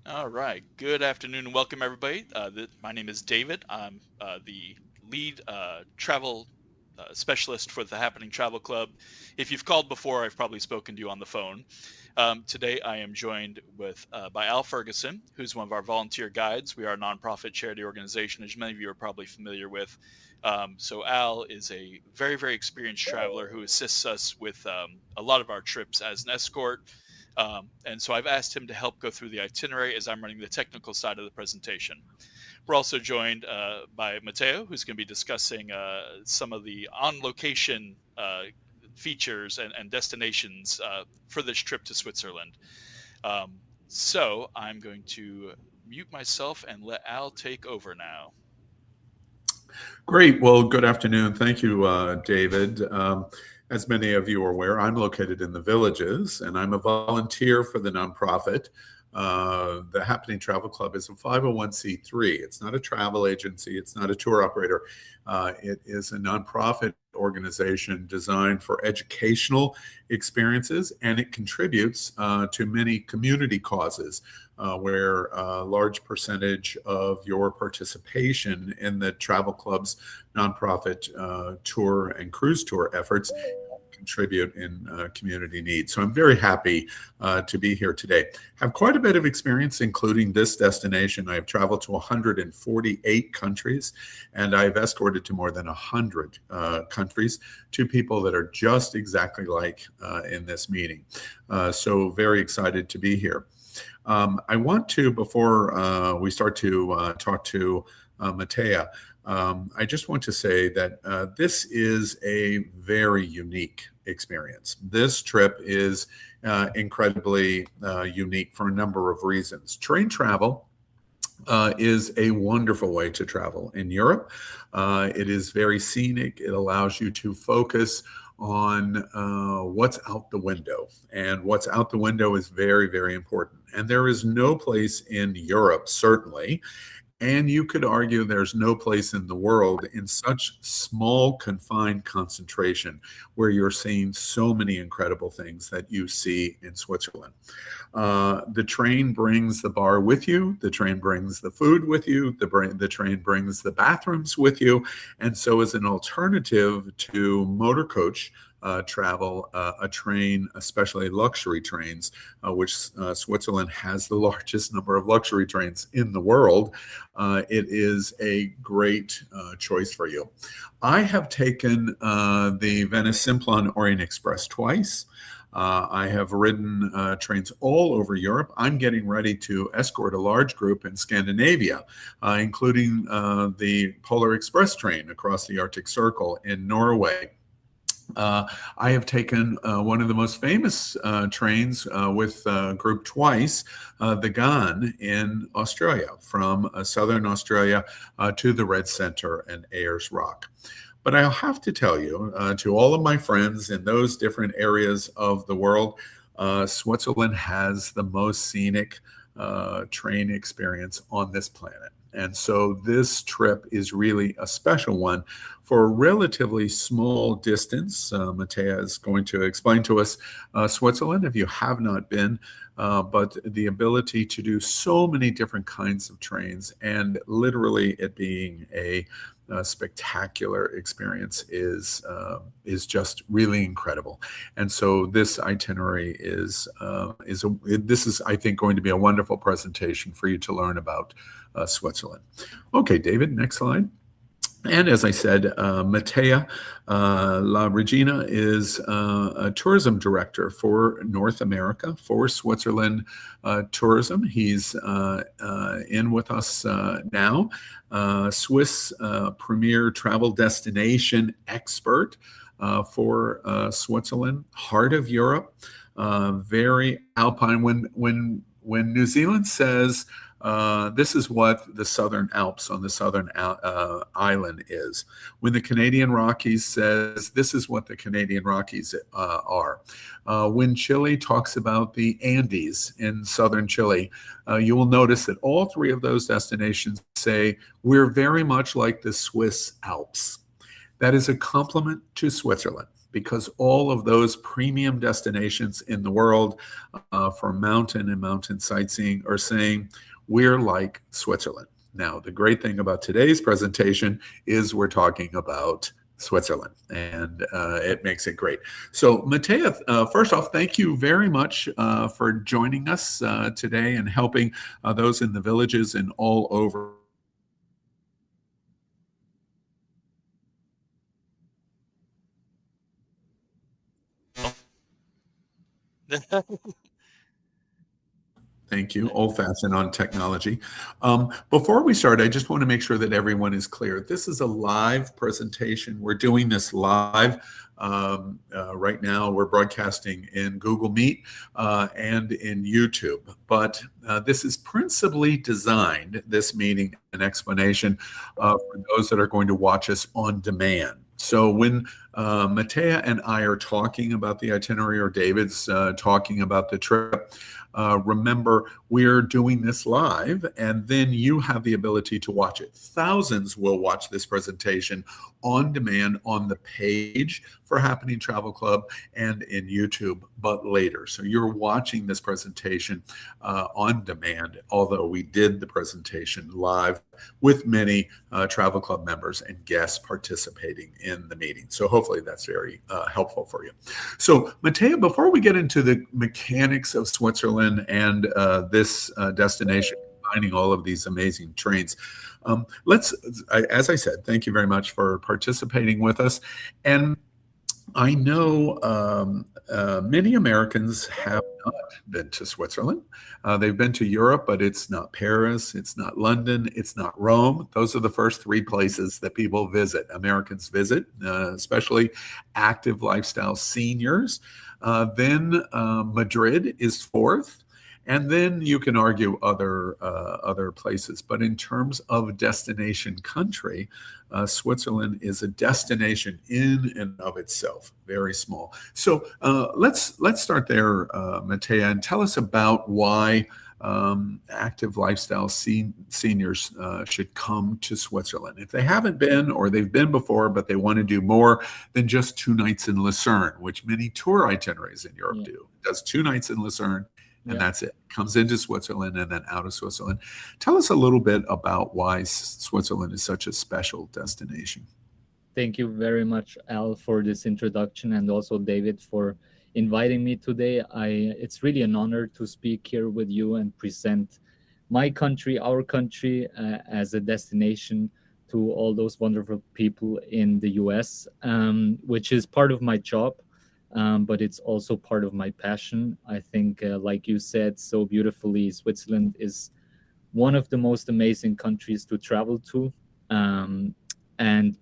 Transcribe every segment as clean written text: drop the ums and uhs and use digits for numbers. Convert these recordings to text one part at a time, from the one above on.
All right. Good afternoon and welcome, everybody. My name is David. I'm the lead travel specialist for the Happening Travel Club. If you've called before, I've probably spoken to you on the phone. Today, I am joined by Al Ferguson, who's one of our volunteer guides. We are a nonprofit charity organization, as many of you are probably familiar with. So Al is a very, very experienced traveler who assists us with a lot of our trips as an escort. And so I've asked him to help go through the itinerary as I'm running the technical side of the presentation. We're also joined by Matteo, who's going to be discussing some of the on-location features and destinations for this trip to Switzerland. So I'm going to mute myself and let Al take over now. Great. Well, good afternoon. Thank you, David. As many of you are aware, I'm located in the Villages, and I'm a volunteer for the nonprofit. The Happening Travel Club is a 501c3. It's not a travel agency. It's not a tour operator. It is a nonprofit organization designed for educational experiences, and it contributes to many community causes where a large percentage of your participation in the travel club's nonprofit tour and cruise tour efforts contribute in community needs. So I'm very happy to be here today. Have quite a bit of experience, including this destination. I have traveled to 148 countries, and I've escorted to more than 100 countries to people that are just exactly like in this meeting. So very excited to be here. I want to, before we start to talk to Matea, I just want to say that this is a very unique experience. This trip is incredibly unique for a number of reasons. Train travel is a wonderful way to travel in Europe. It is very scenic. It allows you to focus on what's out the window. And what's out the window is very, very important. And there is no place in Europe, certainly, and you could argue there's no place in the world in such small, confined concentration where you're seeing so many incredible things that you see in Switzerland. The train brings the bar with you. The train brings the food with you. The train brings the bathrooms with you. And so as an alternative to motor coach travel, a train, especially luxury trains, which Switzerland has the largest number of luxury trains in the world, it is a great choice for you. I have taken the Venice Simplon Orient Express twice. I have ridden trains all over Europe. I'm getting ready to escort a large group in Scandinavia, including the Polar Express train across the Arctic Circle in Norway. I have taken one of the most famous trains with group twice, the GAN in Australia, from southern Australia to the Red Centre and Ayers Rock. But I'll have to tell you, to all of my friends in those different areas of the world, Switzerland has the most scenic train experience on this planet. And so this trip is really a special one for a relatively small distance. Matea is going to explain to us Switzerland if you have not been, but the ability to do so many different kinds of trains and literally it being a spectacular experience is just really incredible. And so this itinerary is I think going to be a wonderful presentation for you to learn about Switzerland. Okay, David, next slide. And as I said, Matea La Regina is a tourism director for North America for Switzerland Tourism. He's in with us now, Swiss premier travel destination expert for Switzerland, heart of Europe, very alpine. When New Zealand says this is what the Southern Alps on the southern island is. When the Canadian Rockies says this is what the Canadian Rockies are. When Chile talks about the Andes in southern Chile, you will notice that all three of those destinations say we're very much like the Swiss Alps. That is a compliment to Switzerland, because all of those premium destinations in the world for mountain and mountain sightseeing are saying we're like Switzerland. Now, the great thing about today's presentation is we're talking about Switzerland, and it makes it great. So, Matea, first off, thank you very much for joining us today and helping those in the villages and all over. Thank you. Old-fashioned on technology. Before we start, I just want to make sure that everyone is clear. This is a live presentation. We're doing this live. Right now, we're broadcasting in Google Meet and in YouTube. But this is principally designed, this meeting and explanation, for those that are going to watch us on demand. So when Matea and I are talking about the itinerary, or David's talking about the trip, remember, we're doing this live, and then you have the ability to watch it. Thousands will watch this presentation on demand on the page for Happening Travel Club and in YouTube, but later. So you're watching this presentation on demand, although we did the presentation live with many Travel Club members and guests participating in the meeting. So hopefully that's very helpful for you. So Matea, before we get into the mechanics of Switzerland and this destination, combining all of these amazing trains, as I said, thank you very much for participating with us. And I know many Americans have not been to Switzerland. They've been to Europe, but it's not Paris, it's not London, it's not Rome. Those are the first three places that people visit, Americans visit, especially active lifestyle seniors. Then Madrid is fourth. And then you can argue other places. But in terms of destination country, Switzerland is a destination in and of itself, very small. So let's start there, Matea, and tell us about why active lifestyle seniors should come to Switzerland. If they haven't been, or they've been before, but they want to do more than just 2 nights in Lucerne, which many tour itineraries in Europe do. It does 2 nights in Lucerne, and that's it. Comes into Switzerland and then out of Switzerland. Tell us a little bit about why Switzerland is such a special destination. Thank you very much, Al, for this introduction, and also David for inviting me today. It's really an honor to speak here with you and present my country, our country, as a destination to all those wonderful people in the US, which is part of my job. But it's also part of my passion. I think, like you said so beautifully, Switzerland is one of the most amazing countries to travel to. And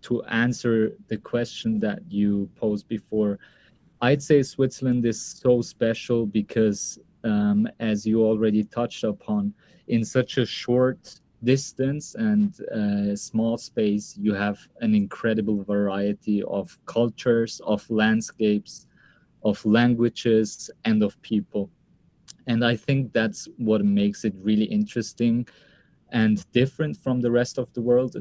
to answer the question that you posed before, I'd say Switzerland is so special because, as you already touched upon, in such a short distance and small space, you have an incredible variety of cultures, of landscapes, of languages, and of people. And I think that's what makes it really interesting and different from the rest of the world.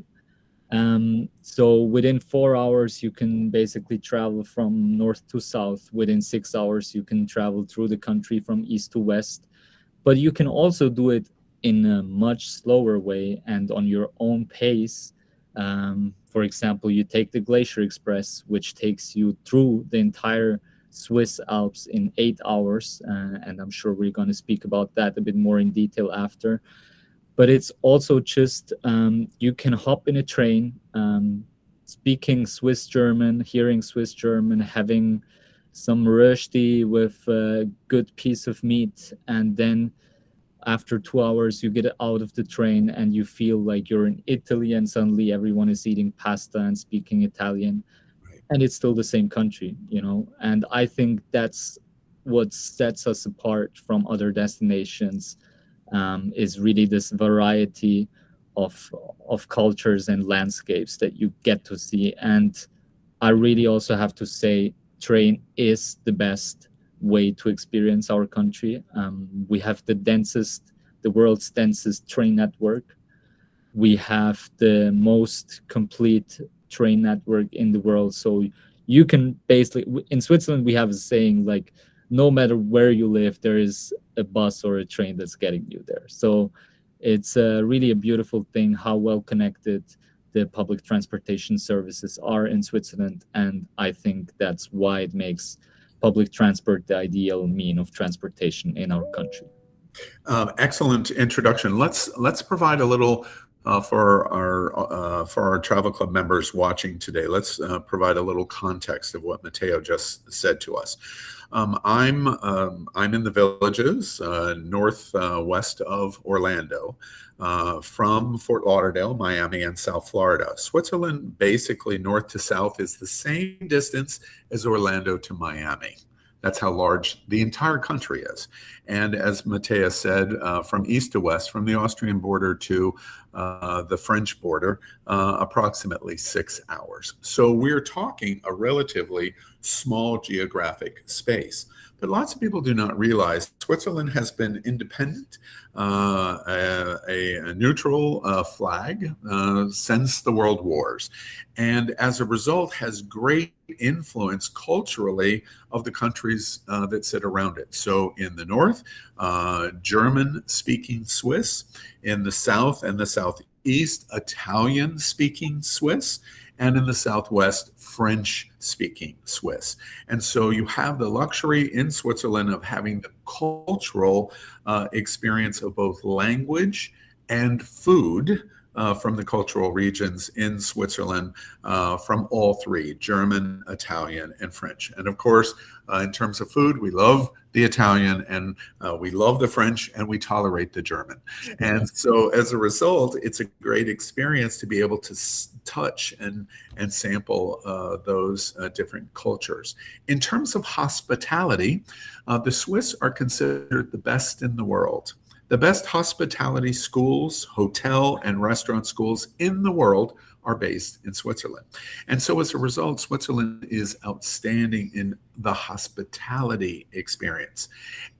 So within 4 hours, you can basically travel from north to south. Within 6 hours, you can travel through the country from east to west. But you can also do it in a much slower way and on your own pace. For example, you take the Glacier Express, which takes you through the entire Swiss Alps in 8 hours. And I'm sure we're going to speak about that a bit more in detail after. But it's also just, you can hop in a train, speaking Swiss German, hearing Swiss German, having some rösti with a good piece of meat, and then after 2 hours, you get out of the train and you feel like you're in Italy, and suddenly everyone is eating pasta and speaking Italian. Right. And it's still the same country, you know? And I think that's what sets us apart from other destinations, is really this variety of cultures and landscapes that you get to see. And I really also have to say, train is the best way to experience our country. We have the world's densest train network. We have the most complete train network in the world. So you can basically, in Switzerland we have a saying like, no matter where you live, there is a bus or a train that's getting you there. So it's really a beautiful thing how well connected the public transportation services are in Switzerland, and I think that's why it makes public transport the ideal mean of transportation in our country. Excellent introduction. Let's provide a little for our travel club members watching today. Let's provide a little context of what Matteo just said to us. I'm in the Villages, northwest of Orlando, from Fort Lauderdale, Miami, and South Florida. Switzerland, basically north to south, is the same distance as Orlando to Miami. That's how large the entire country is. And as Matthias said, from east to west, from the Austrian border to the French border, approximately 6 hours. So we're talking a relatively small geographic space. But lots of people do not realize Switzerland has been independent, a neutral flag since the World Wars, and as a result has great influence culturally of the countries that sit around it. So in the north, German-speaking Swiss; in the south and the southeast, Italian-speaking Swiss; and in the southwest, French-speaking Swiss. And so you have the luxury in Switzerland of having the cultural experience of both language and food from the cultural regions in Switzerland, from all three, German, Italian, and French. And of course, in terms of food, we love the Italian, and we love the French, and we tolerate the German. And so as a result, it's a great experience to be able to touch and sample those different cultures. In terms of hospitality, the Swiss are considered the best in the world. The best hospitality schools, hotel, and restaurant schools in the world are based in Switzerland. And so as a result, Switzerland is outstanding in the hospitality experience.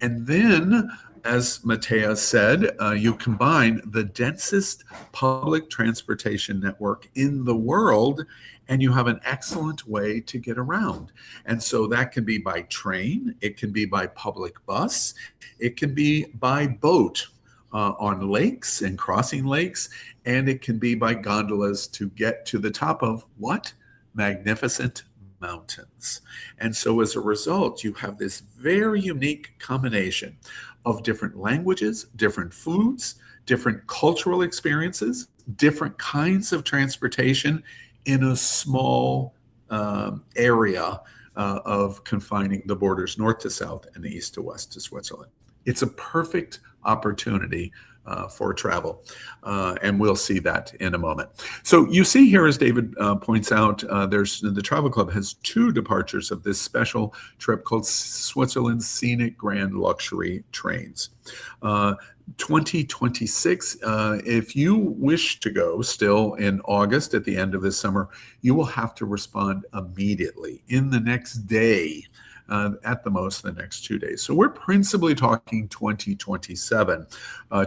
And then, as Matthias said, you combine the densest public transportation network in the world, and you have an excellent way to get around. And so that can be by train, it can be by public bus, it can be by boat on lakes and crossing lakes, and it can be by gondolas to get to the top of what? Magnificent mountains. And so as a result, you have this very unique combination of different languages, different foods, different cultural experiences, different kinds of transportation in a small area of confining the borders north to south and east to west to Switzerland. It's a perfect opportunity for travel, and we'll see that in a moment. So you see here, as David points out, the Travel Club has two departures of this special trip called Switzerland's Scenic Grand Luxury Trains. 2026, if you wish to go still in August at the end of this summer, you will have to respond immediately in the next day, at the most the next 2 days. So we're principally talking 2027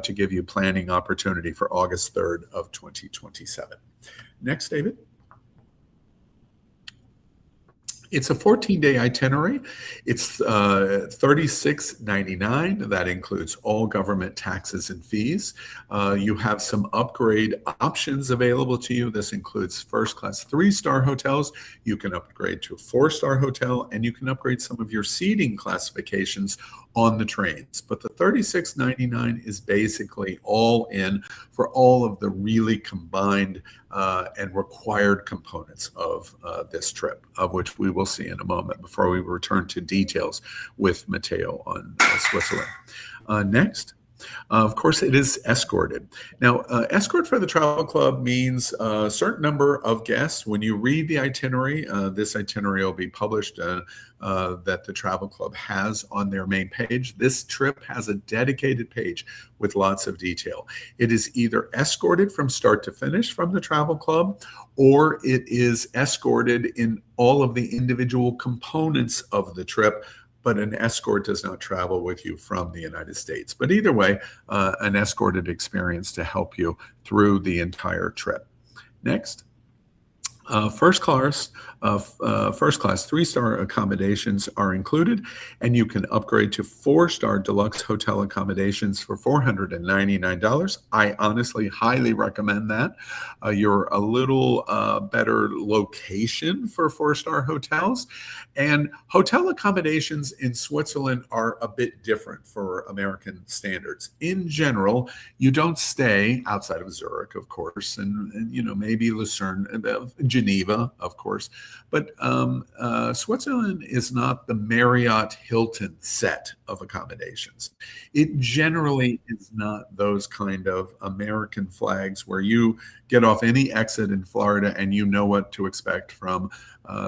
to give you planning opportunity for August 3rd of 2027. Next, David. It's a 14-day itinerary. It's $36.99. That includes all government taxes and fees. You have some upgrade options available to you. This includes first-class 3-star hotels. You can upgrade to a 4-star hotel, and you can upgrade some of your seating classifications on the trains. But the $36.99 is basically all in for all of the really combined and required components of this trip, of which we will see in a moment before we return to details with Matteo on Switzerland. Next. Of course, it is escorted. Now, escort for the Travel Club means a certain number of guests. When you read the itinerary, this itinerary will be published that the Travel Club has on their main page. This trip has a dedicated page with lots of detail. It is either escorted from start to finish from the Travel Club, or it is escorted in all of the individual components of the trip, but an escort does not travel with you from the United States. But either way, an escorted experience to help you through the entire trip. Next. First class 3-star accommodations are included, and you can upgrade to 4-star deluxe hotel accommodations for $499. I honestly highly recommend that. You're a little better location for 4-star hotels, and hotel accommodations in Switzerland are a bit different for American standards. In general, you don't stay outside of Zurich, of course, and maybe Lucerne, Geneva, of course. But Switzerland is not the Marriott Hilton set of accommodations. It generally is not those kind of American flags where you get off any exit in Florida and you know what to expect from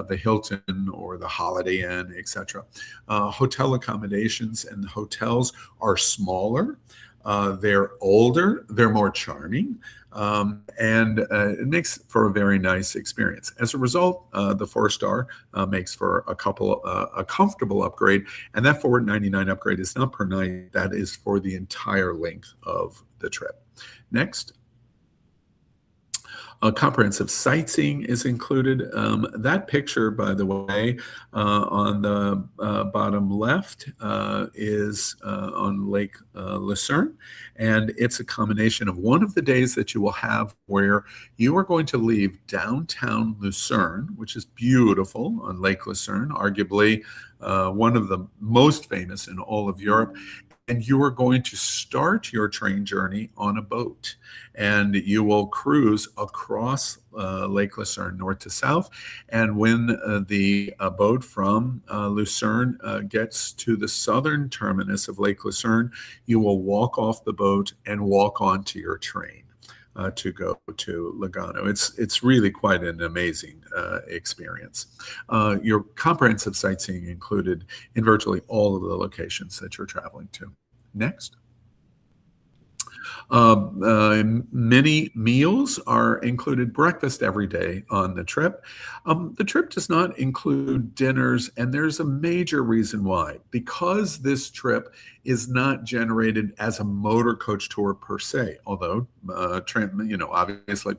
the Hilton or the Holiday Inn, etc. Hotel accommodations and hotels are smaller. They're older, they're more charming, and it makes for a very nice experience. As a result, the 4-star makes for a comfortable upgrade, and that $499 upgrade is not per night, that is for the entire length of the trip. Next. Comprehensive sightseeing is included. That picture, by the way, on the bottom left is on Lake Lucerne, and it's a combination of one of the days that you will have where you are going to leave downtown Lucerne, which is beautiful on Lake Lucerne, arguably one of the most famous in all of Europe. And you are going to start your train journey on a boat, and you will cruise across Lake Lucerne north to south. And when the boat from Lucerne gets to the southern terminus of Lake Lucerne, you will walk off the boat and walk onto your train to go to Lugano. It's really quite an amazing experience. Your comprehensive sightseeing included in virtually all of the locations that you're traveling to. Next. Many meals are included, breakfast every day on the trip. The trip does not include dinners, and there's a major reason why. Because this trip is not generated as a motor coach tour per se, although obviously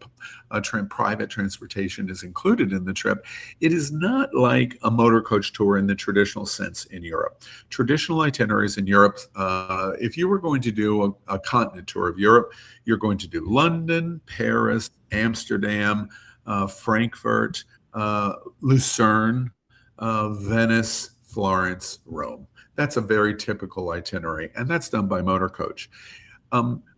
private transportation is included in the trip. It is not like a motor coach tour in the traditional sense in Europe. Traditional itineraries in Europe, if you were going to do a continent tour of Europe, you're going to do London, Paris, Amsterdam, Frankfurt, Lucerne, Venice, Florence, Rome. That's a very typical itinerary, and that's done by motor coach.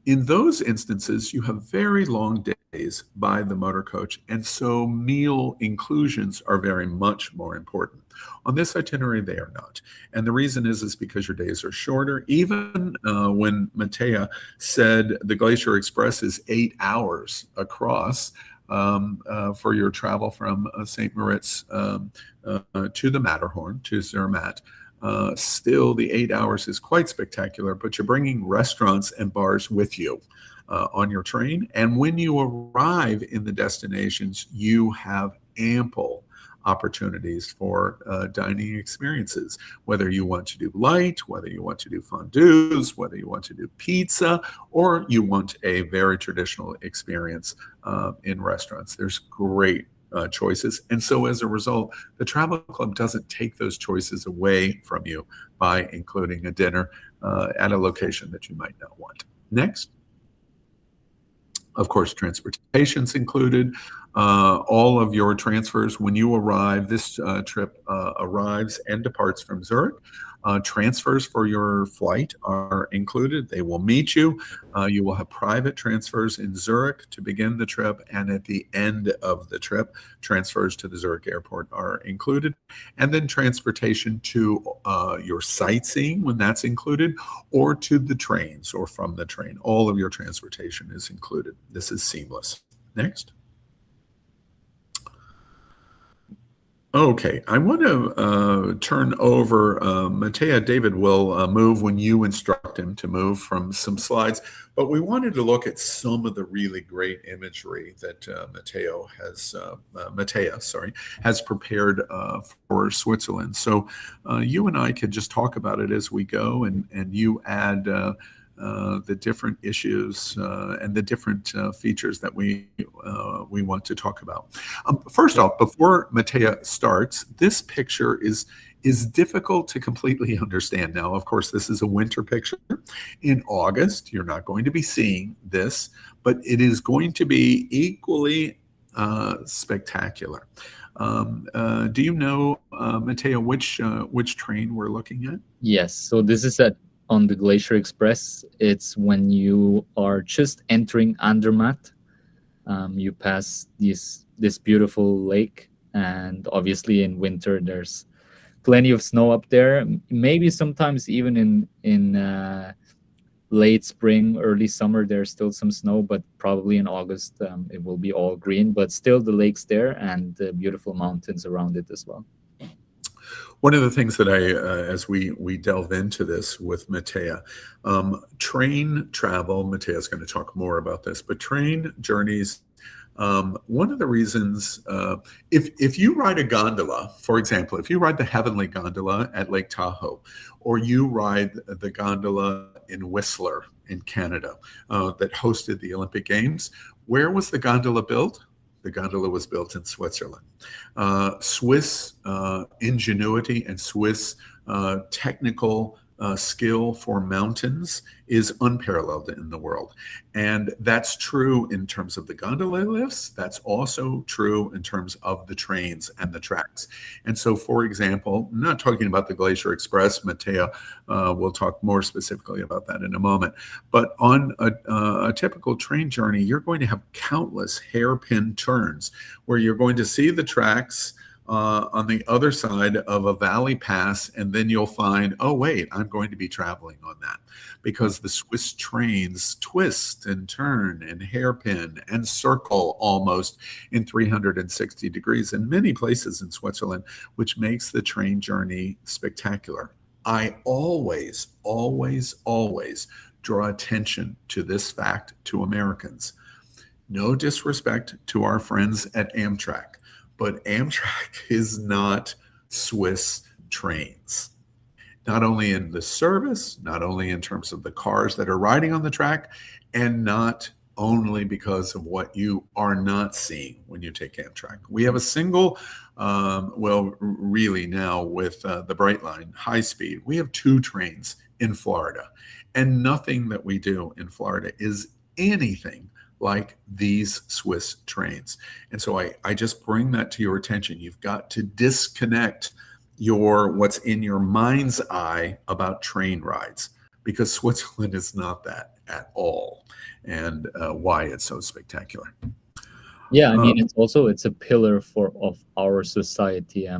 In those instances, you have very long days by the motor coach, and so meal inclusions are very much more important. On this itinerary, they are not. And the reason is because your days are shorter. Even when Matea said the Glacier Express is 8 hours across for your travel from St. Moritz to the Matterhorn, to Zermatt, still the 8 hours is quite spectacular, but you're bringing restaurants and bars with you on your train. And when you arrive in the destinations, you have ample opportunities for dining experiences, whether you want to do light, whether you want to do fondues, whether you want to do pizza, or you want a very traditional experience in restaurants. There's great choices. And so as a result, the travel club doesn't take those choices away from you by including a dinner at a location that you might not want. Next. Of course, transportation's included. All of your transfers, when you arrive, this trip arrives and departs from Zurich. Transfers for your flight are included. They will meet you. You will have private transfers in Zurich to begin the trip, and at the end of the trip, transfers to the Zurich airport are included. And then transportation to your sightseeing, when that's included, or to the trains or from the train. All of your transportation is included. This is seamless. Next. Okay, I want to turn over, Matea. David will move when you instruct him to move from some slides, but we wanted to look at some of the really great imagery that Matea has prepared for Switzerland. So you and I could just talk about it as we go, and you add the different issues and the different features that we want to talk about. First off, before Matea starts, this picture is difficult to completely understand. Now, of course, this is a winter picture. In August, you're not going to be seeing this, but it is going to be equally spectacular. Do you know, Matea, which train we're looking at? Yes, so this is on the Glacier Express. It's when you are just entering Andermatt. You pass this beautiful lake, and obviously in winter there's plenty of snow up there. Maybe sometimes even in late spring, early summer, there's still some snow, but probably in August it will be all green. But still, the lake's there and the beautiful mountains around it as well. One of the things that as we delve into this with Matea, train travel, Matea's going to talk more about this, but train journeys, one of the reasons, if you ride a gondola, for example, if you ride the Heavenly Gondola at Lake Tahoe, or you ride the gondola in Whistler in Canada that hosted the Olympic Games, where was the gondola built? The gondola was built in Switzerland. Swiss ingenuity and Swiss technical skill for mountains is unparalleled in the world. And that's true in terms of the gondola lifts. That's also true in terms of the trains and the tracks. And so, for example, I'm not talking about the Glacier Express. Matea will talk more specifically about that in a moment. But on a typical train journey, you're going to have countless hairpin turns where you're going to see the tracks on the other side of a valley pass, and then you'll find, oh, wait, I'm going to be traveling on that, because the Swiss trains twist and turn and hairpin and circle almost in 360 degrees in many places in Switzerland, which makes the train journey spectacular. I always, always, always draw attention to this fact to Americans. No disrespect to our friends at Amtrak, but Amtrak is not Swiss trains. Not only in the service, not only in terms of the cars that are riding on the track, and not only because of what you are not seeing when you take Amtrak. We have a single, really now with the Brightline high speed, we have 2 trains in Florida, and nothing that we do in Florida is anything like these Swiss trains. And so I just bring that to your attention. You've got to disconnect what's in your mind's eye about train rides, because Switzerland is not that at all, and why it's so spectacular. Yeah, I mean, it's a pillar of our society.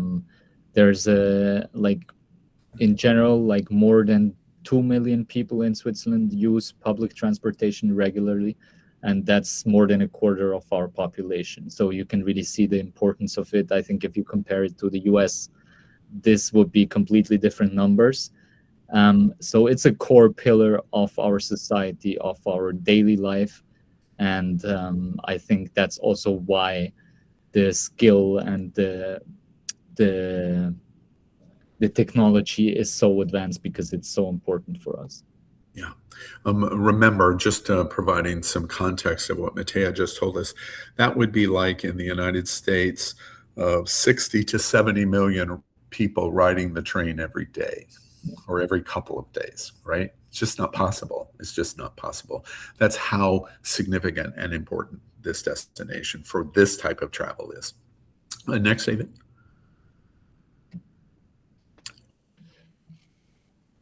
There's in general, like more than 2 million people in Switzerland use public transportation regularly, and that's more than a quarter of our population. So you can really see the importance of it. I think if you compare it to the US, this would be completely different numbers. So it's a core pillar of our society, of our daily life. And I think that's also why the skill and the technology is so advanced, because it's so important for us. Yeah. Remember, just providing some context of what Matea just told us, that would be like in the United States, 60 to 70 million people riding the train every day or every couple of days, right? It's just not possible. It's just not possible. That's how significant and important this destination for this type of travel is. Next, David.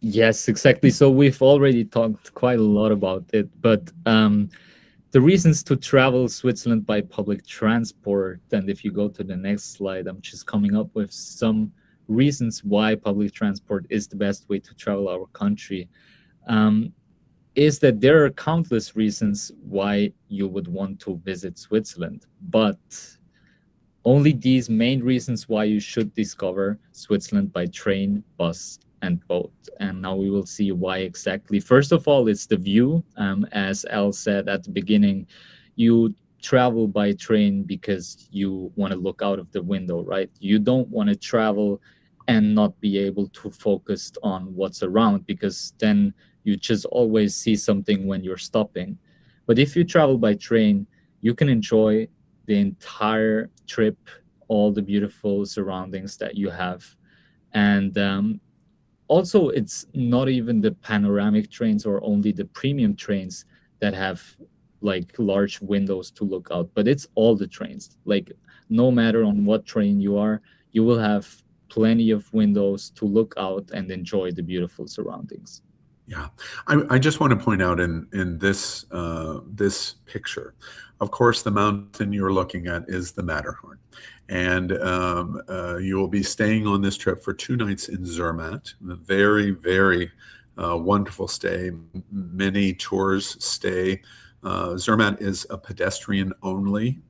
Yes, exactly. So we've already talked quite a lot about it, but the reasons to travel Switzerland by public transport, and if you go to the next slide, I'm just coming up with some reasons why public transport is the best way to travel our country, is that there are countless reasons why you would want to visit Switzerland, but only these main reasons why you should discover Switzerland by train, bus, and boat. And now we will see why exactly. First of all, it's the view. As Al said at the beginning, you travel by train because you want to look out of the window, right? You don't want to travel and not be able to focus on what's around, because then You just always see something when you're stopping. But if you travel by train, you can enjoy the entire trip, all the beautiful surroundings that you have. And also, it's not even the panoramic trains or only the premium trains that have like large windows to look out, but it's all the trains. Like, no matter on what train you are, you will have plenty of windows to look out and enjoy the beautiful surroundings. Yeah, I just want to point out in this this picture, of course, the mountain you're looking at is the Matterhorn, and you will be staying on this trip for 2 nights in Zermatt. A very, very wonderful stay. Many tours stay. Zermatt is a pedestrian-only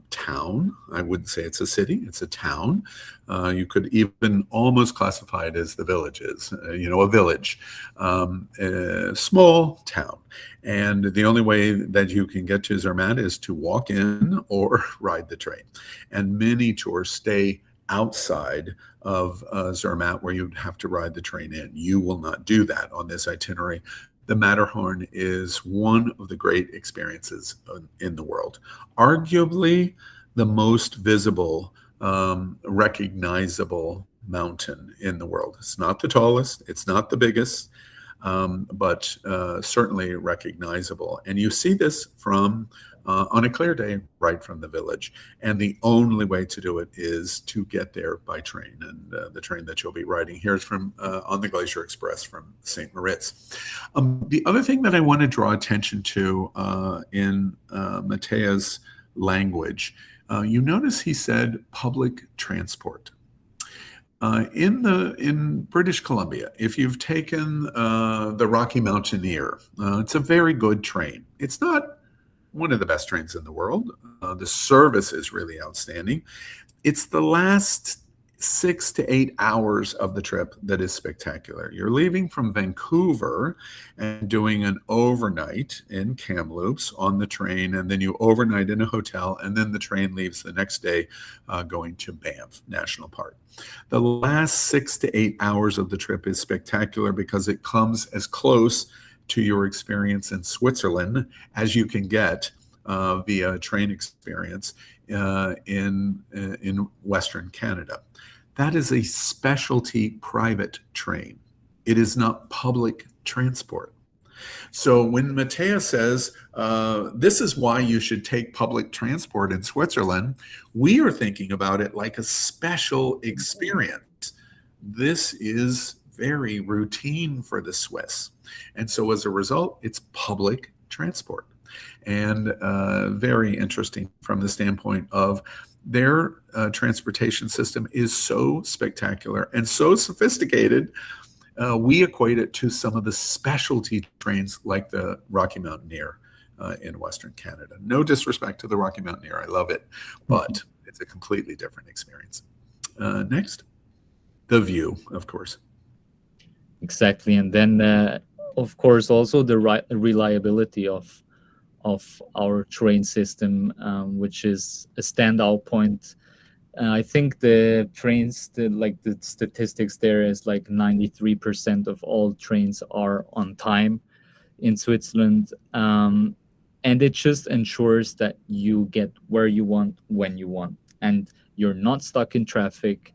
town. I wouldn't say it's a city; it's a town. You could even almost classify it as the villages. A village, a small town, and the only way that you can get to Zermatt is to walk in or ride the train. And many tours stay outside of Zermatt, where you'd have to ride the train in. You will not do that on this itinerary. The Matterhorn is one of the great experiences in the world. Arguably the most visible, recognizable mountain in the world. It's not the tallest, it's not the biggest, but certainly recognizable. And you see this from on a clear day right from the village. And the only way to do it is to get there by train. And the train that you'll be riding here is from on the Glacier Express from St. Moritz. The other thing that I want to draw attention to in Matea's language, you notice he said public transport. In British Columbia, if you've taken the Rocky Mountaineer, it's a very good train. It's not one of the best trains in the world. The service is really outstanding. It's the last 6 to 8 hours of the trip that is spectacular. You're leaving from Vancouver and doing an overnight in Kamloops on the train, and then you overnight in a hotel, and then the train leaves the next day going to Banff National Park. The last 6 to 8 hours of the trip is spectacular because it comes as close to your experience in Switzerland as you can get via train experience in Western Canada. That is a specialty private train. It is not public transport. So when Matea says, this is why you should take public transport in Switzerland, we are thinking about it like a special experience. This is very routine for the Swiss. And so as a result, it's public transport. And very interesting from the standpoint of their transportation system is so spectacular and so sophisticated. We equate it to some of the specialty trains like the Rocky Mountaineer in Western Canada. No disrespect to the Rocky Mountaineer. I love it, but it's a completely different experience. Next, the view, of course. Exactly. And then, of course, also the reliability of our train system, which is a standout point. I think the trains, the statistics there is like 93% of all trains are on time in Switzerland. And it just ensures that you get where you want when you want, and you're not stuck in traffic.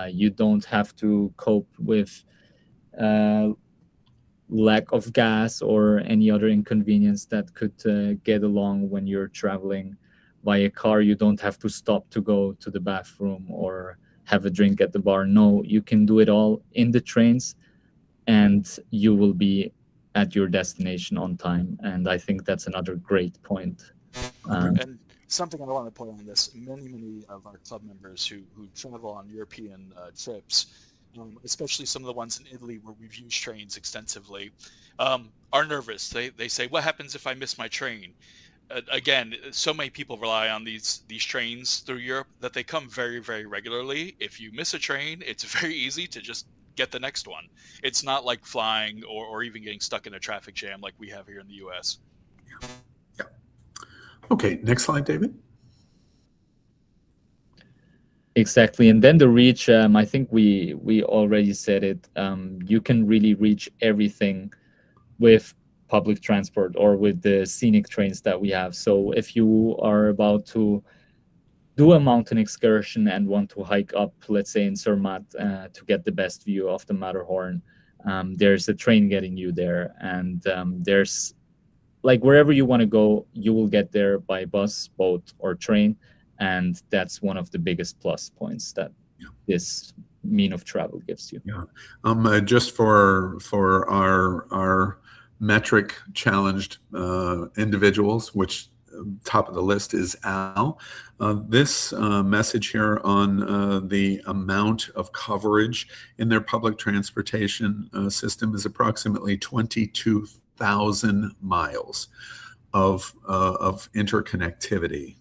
You don't have to cope with lack of gas or any other inconvenience that could get along when you're traveling by a car. You don't have to stop to go to the bathroom or have a drink at the bar. No, you can do it all in the trains, and you will be at your destination on time. And I think that's another great point. And something I want to point on this: many of our club members who travel on European trips, especially some of the ones in Italy where we've used trains extensively, are nervous. They say, "What happens if I miss my train?" Again, so many people rely on these trains through Europe that they come very, very regularly. If you miss a train, it's very easy to just get the next one. It's not like flying or even getting stuck in a traffic jam like we have here in the US. Yeah. Okay, next slide, David. Exactly. And then the reach, I think we already said it. You can really reach everything with public transport or with the scenic trains that we have. So if you are about to do a mountain excursion and want to hike up, let's say in Zermatt, to get the best view of the Matterhorn, there's a train getting you there, and there's like wherever you want to go, you will get there by bus, boat, or train, and that's one of the biggest plus points that this mean of travel gives you. Yeah. Just for our metric challenged individuals, which top of the list is Al. This message here on the amount of coverage in their public transportation system is approximately 22,000 miles of interconnectivity,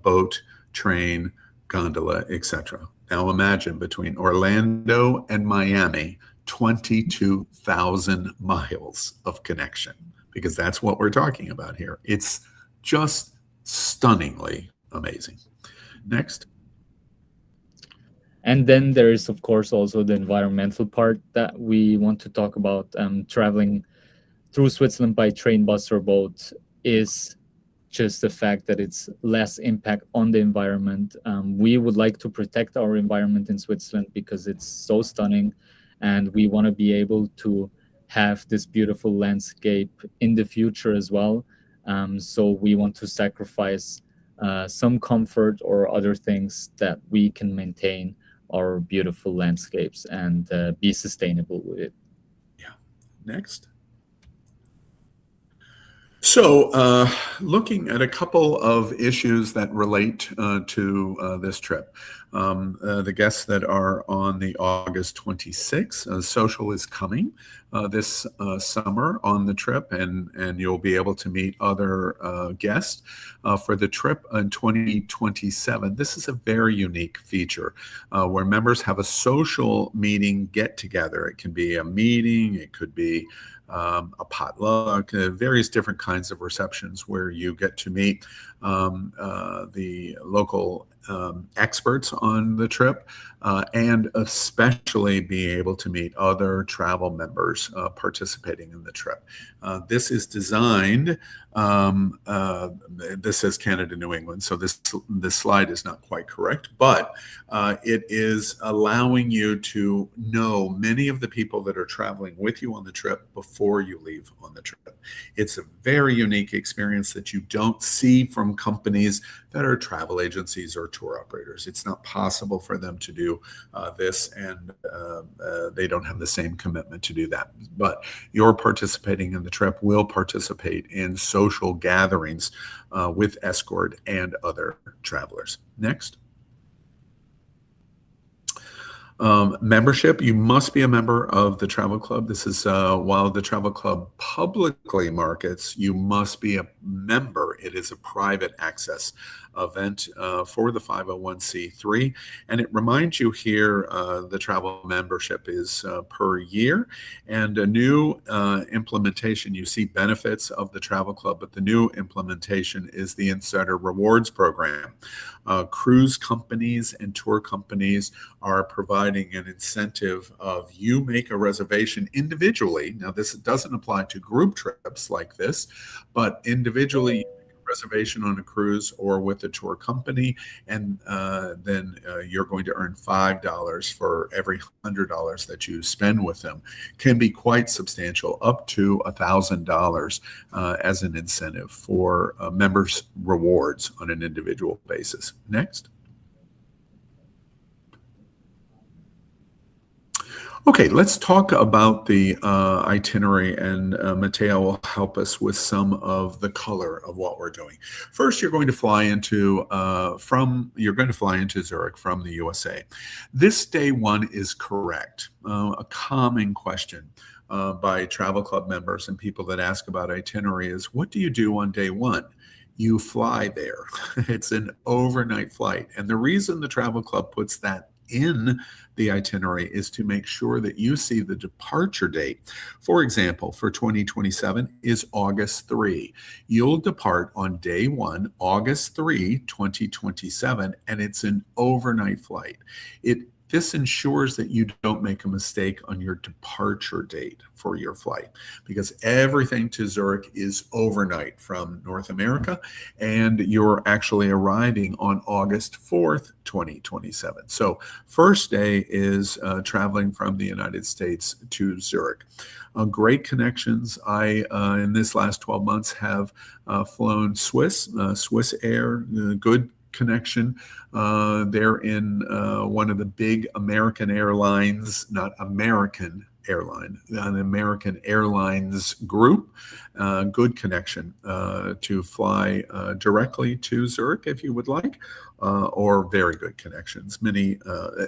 boat, train, gondola, etc. Now imagine between Orlando and Miami, 22,000 miles of connection, because that's what we're talking about here. It's just stunningly amazing. Next. And then there is, of course, also the environmental part that we want to talk about. Traveling through Switzerland by train, bus, or boat is just the fact that it's less impact on the environment. We would like to protect our environment in Switzerland because it's so stunning, and we want to be able to have this beautiful landscape in the future as well. So we want to sacrifice some comfort or other things that we can maintain our beautiful landscapes and be sustainable with it. Yeah. Next. So, looking at a couple of issues that relate to this trip. The guests that are on the August 26th, Social is coming this summer on the trip, and you'll be able to meet other guests for the trip in 2027. This is a very unique feature where members have a social meeting get together. It can be a meeting, it could be a potluck, various different kinds of receptions where you get to meet the local experts on the trip and especially be able to meet other travel members participating in the trip. This is designed, this says Canada, New England, so this slide is not quite correct, but it is allowing you to know many of the people that are traveling with you on the trip before you leave on the trip. It's a very unique experience that you don't see from companies that are travel agencies or tour operators. It's not possible for them to do this, and they don't have the same commitment to do that. But you're participating in the trip, will participate in social gatherings with Escort and other travelers. Next. Membership, you must be a member of the travel club. This is while the travel club publicly markets, you must be a member. It is a private access event for the 501c3, and it reminds you here the travel membership is per year, and a new implementation. You see benefits of the travel club, but the new implementation is the Insider Rewards program. Cruise companies and tour companies are providing an incentive of you make a reservation individually. Now, this doesn't apply to group trips like this, but individually, reservation on a cruise or with a tour company, and then you're going to earn $5 for every $100 that you spend with them. Can be quite substantial, up to $1,000 as an incentive for members' rewards on an individual basis. Next. Okay, let's talk about the itinerary, and Matteo will help us with some of the color of what we're doing. First, you're going to fly into Zurich from the USA. This day one is correct. A common question by travel club members and people that ask about itinerary is, what do you do on day one? You fly there. It's an overnight flight, and the reason the travel club puts that in the itinerary is to make sure that you see the departure date. For example, for 2027 is August 3. You'll depart on day one, August 3, 2027, and it's an overnight flight. It This ensures that you don't make a mistake on your departure date for your flight, because everything to Zurich is overnight from North America, and you're actually arriving on August 4th, 2027. So first day is traveling from the United States to Zurich. Great connections. I, in this last 12 months, have flown Swiss Air, good connection. They're in one of the big American airlines, not American airline, an American Airlines group. Good connection to fly directly to Zurich if you would like, or very good connections.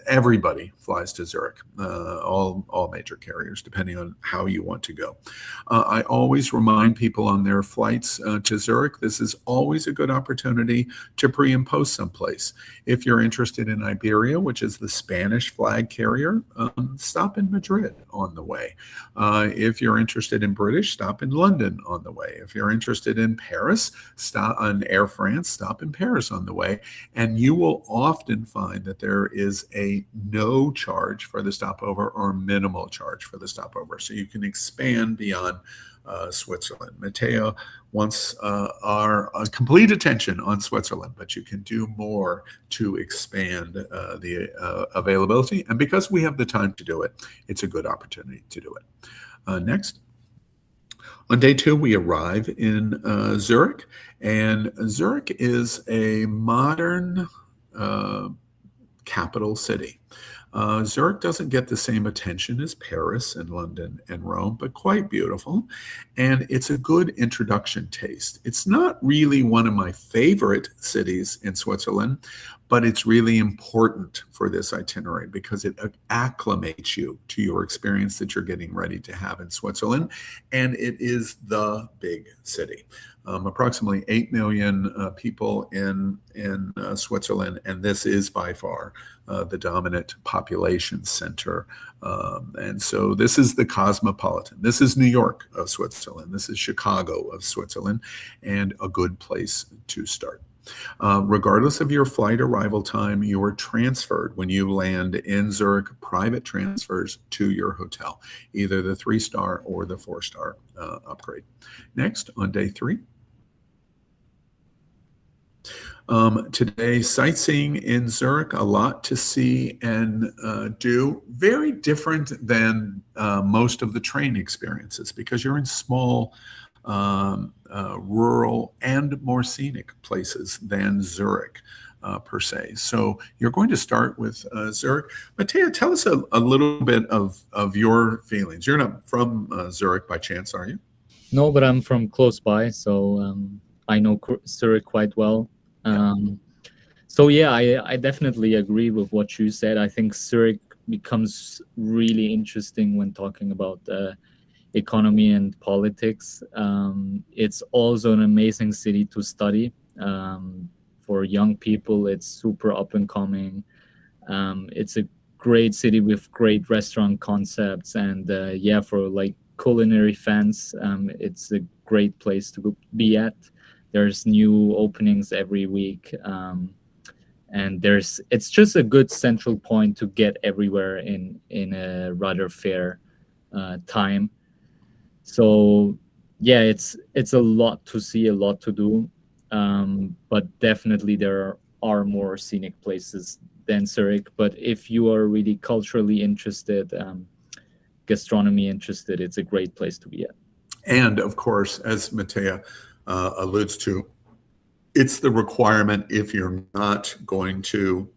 Everybody flies to Zurich, all major carriers, depending on how you want to go. I always remind people on their flights to Zurich, this is always a good opportunity to pre and post someplace. If you're interested in Iberia, which is the Spanish flag carrier, stop in Madrid on the way. If you're interested in British, stop in London on the way. If you're interested in Paris, stop on Air France, stop in Paris on the way. And you will often find that there is a no charge for the stopover or minimal charge for the stopover. So you can expand beyond Switzerland. Matteo wants our complete attention on Switzerland, but you can do more to expand the availability. And because we have the time to do it, it's a good opportunity to do it. Next. On day 2, we arrive in Zurich, and Zurich is a modern capital city. Zurich doesn't get the same attention as Paris and London and Rome, but quite beautiful. And it's a good introduction taste. It's not really one of my favorite cities in Switzerland, but it's really important for this itinerary because it acclimates you to your experience that you're getting ready to have in Switzerland. And it is the big city. Approximately 8 million people in Switzerland, and this is by far the dominant population center. And so this is the cosmopolitan. This is New York of Switzerland. This is Chicago of Switzerland, and a good place to start. Regardless of your flight arrival time, you are transferred when you land in Zurich, private transfers to your hotel, either the 3-star or the 4-star upgrade. Next, on day 3. Today, sightseeing in Zurich, a lot to see and do. Very different than most of the train experiences because you're in small, rural, and more scenic places than Zurich per se. So you're going to start with Zurich. Matteo, tell us a little bit of your feelings. You're not from Zurich by chance, are you? No, but I'm from close by, so I know Zurich quite well. So yeah, I definitely agree with what you said. I think Zurich becomes really interesting when talking about economy and politics. It's also an amazing city to study. For young people, it's super up and coming. It's a great city with great restaurant concepts, and yeah, for like culinary fans, it's a great place to be at. There's new openings every week, and it's just a good central point to get everywhere in a rather fair time. So yeah, it's a lot to see, a lot to do, but definitely there are more scenic places than Zurich. But if you are really culturally interested, gastronomy interested, it's a great place to be at. And of course, as Matteo alludes to, it's the requirement if you're not going to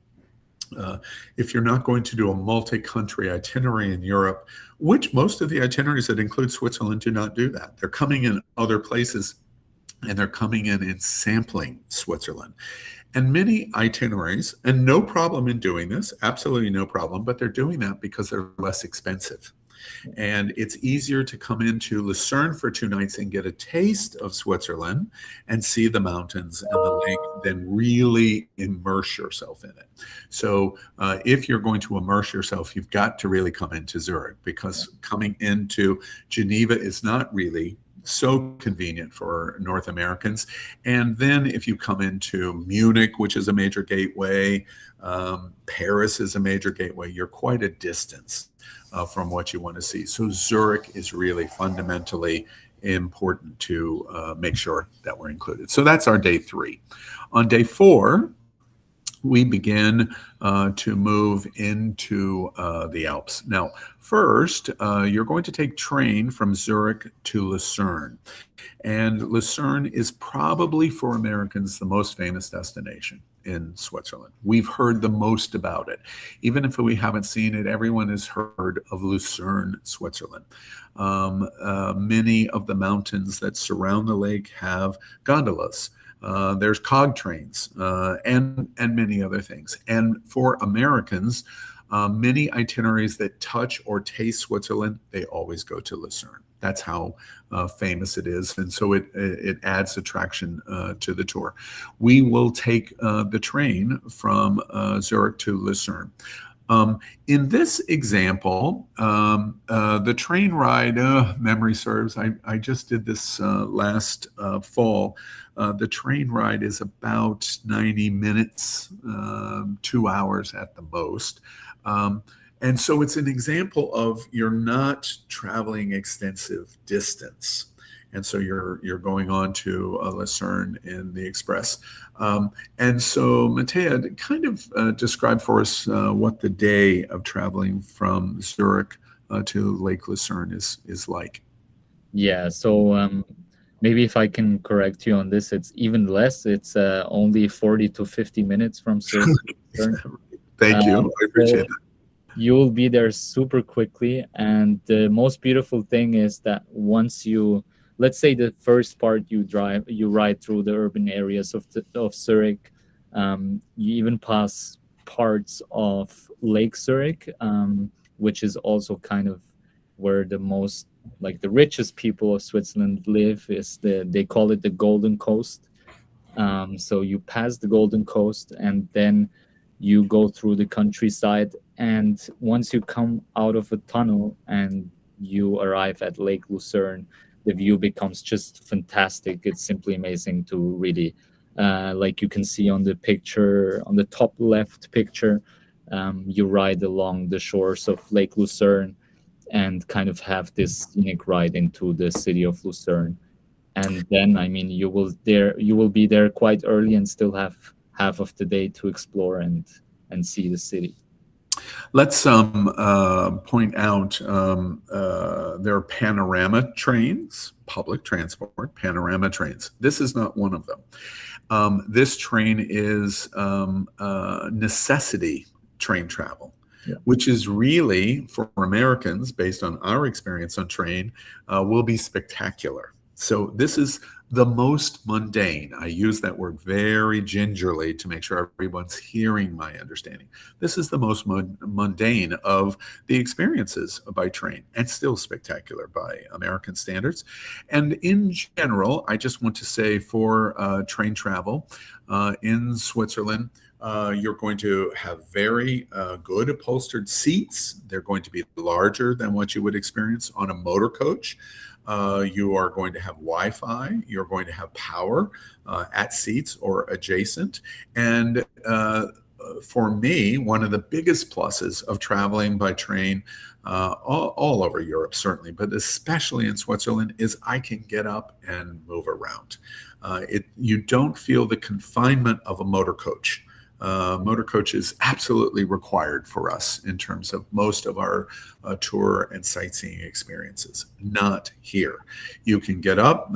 do a multi-country itinerary in Europe, which most of the itineraries that include Switzerland do not do that. They're coming in other places, and they're coming in sampling Switzerland. And many itineraries, and no problem in doing this, absolutely no problem, but they're doing that because they're less expensive. And it's easier to come into Lucerne for 2 nights and get a taste of Switzerland and see the mountains and the lake than really immerse yourself in it. So if you're going to immerse yourself, you've got to really come into Zurich, because coming into Geneva is not really so convenient for North Americans. And then if you come into Munich, which is a major gateway, Paris is a major gateway, you're quite a distance from what you want to see. So Zurich is really fundamentally important to make sure that we're included. So that's our day 3. On day 4, we begin to move into the Alps. Now, first, you're going to take train from Zurich to Lucerne. And Lucerne is probably for Americans the most famous destination in Switzerland. We've heard the most about it. Even if we haven't seen it, everyone has heard of Lucerne, Switzerland. Many of the mountains that surround the lake have gondolas. There's cog trains and many other things. And for Americans, many itineraries that touch or taste Switzerland, they always go to Lucerne. That's how famous it is. And so it adds attraction to the tour. We will take the train from Zurich to Lucerne. In this example, the train ride, memory serves, I just did this last fall. The train ride is about 90 minutes, 2 hours at the most. And so it's an example of you're not traveling extensive distance. And so you're going on to Lucerne in the express. And so Matea, kind of describe for us what the day of traveling from Zurich to Lake Lucerne is like. Yeah, so maybe if I can correct you on this, it's even less. It's only 40 to 50 minutes from Zurich to Lucerne. Thank you. I appreciate that. You'll be there super quickly. And the most beautiful thing is that once you, let's say the first part you ride through the urban areas of Zurich, you even pass parts of Lake Zurich, which is also kind of where the most, like the richest people of Switzerland live. They call it the Golden Coast. So you pass the Golden Coast and then you go through the countryside. And once you come out of a tunnel and you arrive at Lake Lucerne, the view becomes just fantastic. It's simply amazing to really, like you can see on the picture, on the top left picture, you ride along the shores of Lake Lucerne and kind of have this scenic ride into the city of Lucerne. And then, I mean, you will be there quite early and still have half of the day to explore and see the city. Let's point out there are panorama trains, public transport, panorama trains. This is not one of them. This train is necessity train travel, yeah, which is really, for Americans, based on our experience on train, will be spectacular. So this is the most mundane. I use that word very gingerly to make sure everyone's hearing my understanding. This is the most mundane of the experiences by train, and still spectacular by American standards. And in general, I just want to say for train travel in Switzerland, you're going to have very good upholstered seats. They're going to be larger than what you would experience on a motor coach. You are going to have Wi-Fi. You're going to have power at seats or adjacent. And for me, one of the biggest pluses of traveling by train all over Europe, certainly, but especially in Switzerland, is I can get up and move around. You don't feel the confinement of a motor coach. Motor coach is absolutely required for us in terms of most of our tour and sightseeing experiences. Not here. You can get up.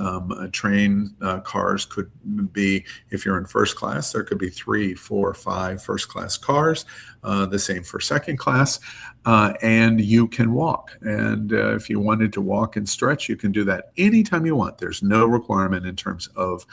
Train cars could be, if you're in first class, there could be 3, 4, 5 first class cars. The same for second class. And you can walk. And if you wanted to walk and stretch, you can do that anytime you want. There's no requirement in terms of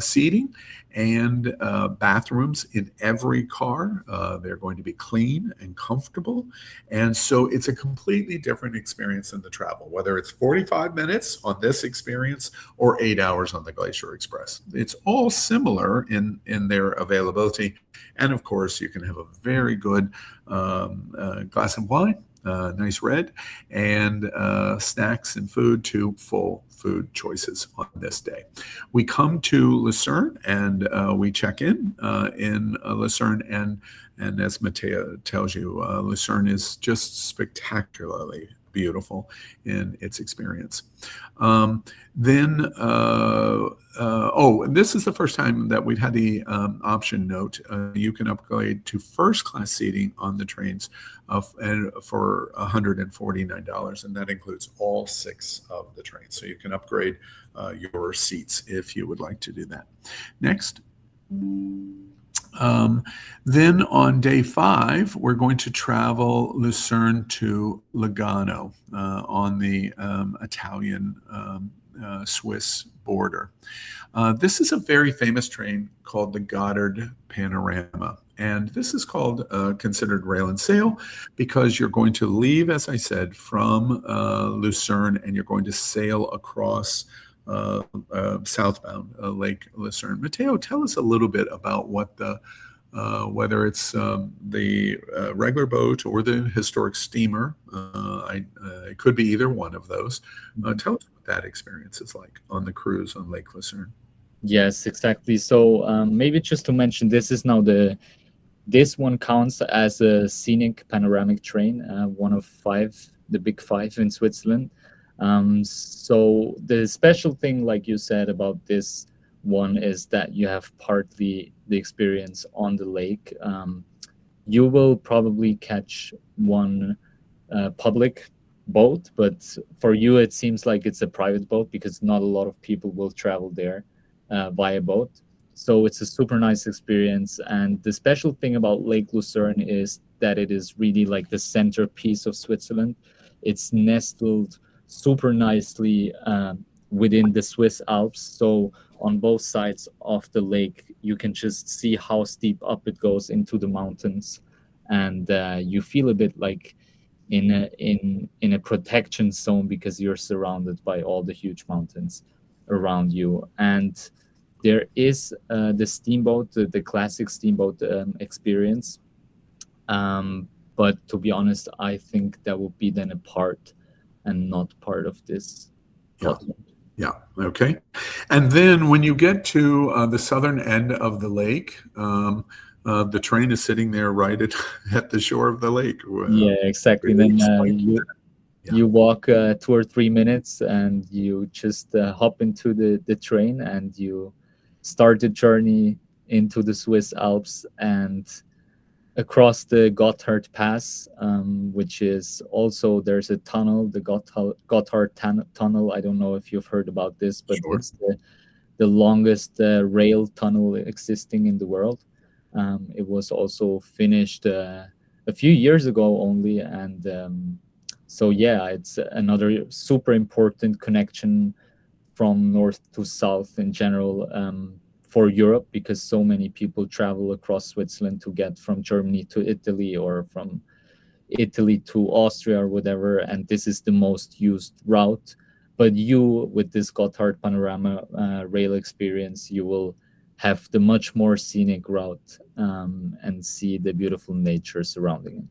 seating and bathrooms in every car. They're going to be clean and comfortable. And so it's a completely different experience in the travel, whether it's 45 minutes on this experience or 8 hours on the Glacier Express. It's all similar in their availability. And of course, you can have a very good glass of wine nice red, and snacks and food, 2 full food choices on this day. We come to Lucerne and we check in Lucerne, and as Matteo tells you, Lucerne is just spectacularly beautiful in its experience. Then, this is the first time that we've had the option note. You can upgrade to first class seating on the trains for $149, and that includes all 6 of the trains. So you can upgrade your seats if you would like to do that. Next. Then on day 5, we're going to travel Lucerne to Lugano on the Italian-Swiss border. This is a very famous train called the Gotthard Panorama. And this is called considered rail and sail because you're going to leave, as I said, from Lucerne, and you're going to sail across southbound Lake Lucerne. Matteo, tell us a little bit about what whether it's the regular boat or the historic steamer. It could be either one of those. Tell us what that experience is like on the cruise on Lake Lucerne. Yes, exactly. So maybe just to mention, this one counts as a scenic panoramic train, one of 5, the big 5 in Switzerland. So the special thing, like you said, about this one is that you have partly the experience on the lake. You will probably catch one public boat, but for you it seems like it's a private boat because not a lot of people will travel there via boat. So it's a super nice experience. And the special thing about Lake Lucerne is that it is really like the centerpiece of Switzerland. It's nestled super nicely within the Swiss Alps. So on both sides of the lake, you can just see how steep up it goes into the mountains, and you feel a bit like in a protection zone because you're surrounded by all the huge mountains around you. And there is the steamboat, the classic steamboat experience. But to be honest, I think that would be then a part and not part of this. Yeah. Okay. And then when you get to the southern end of the lake, the train is sitting there right at the shore of the lake. Yeah, exactly. Then you walk 2 or 3 minutes and you just hop into the train and you start the journey into the Swiss Alps and across the Gotthard Pass, which is also, there's a tunnel, the Gotthard Tunnel. I don't know if you've heard about this, but Sure. It's the longest rail tunnel existing in the world. It was also finished a few years ago only. And so, yeah, it's another super important connection from north to south in general. For Europe, because so many people travel across Switzerland to get from Germany to Italy or from Italy to Austria or whatever, and this is the most used route. But you, with this Gotthard Panorama rail experience, you will have the much more scenic route and see the beautiful nature surrounding it.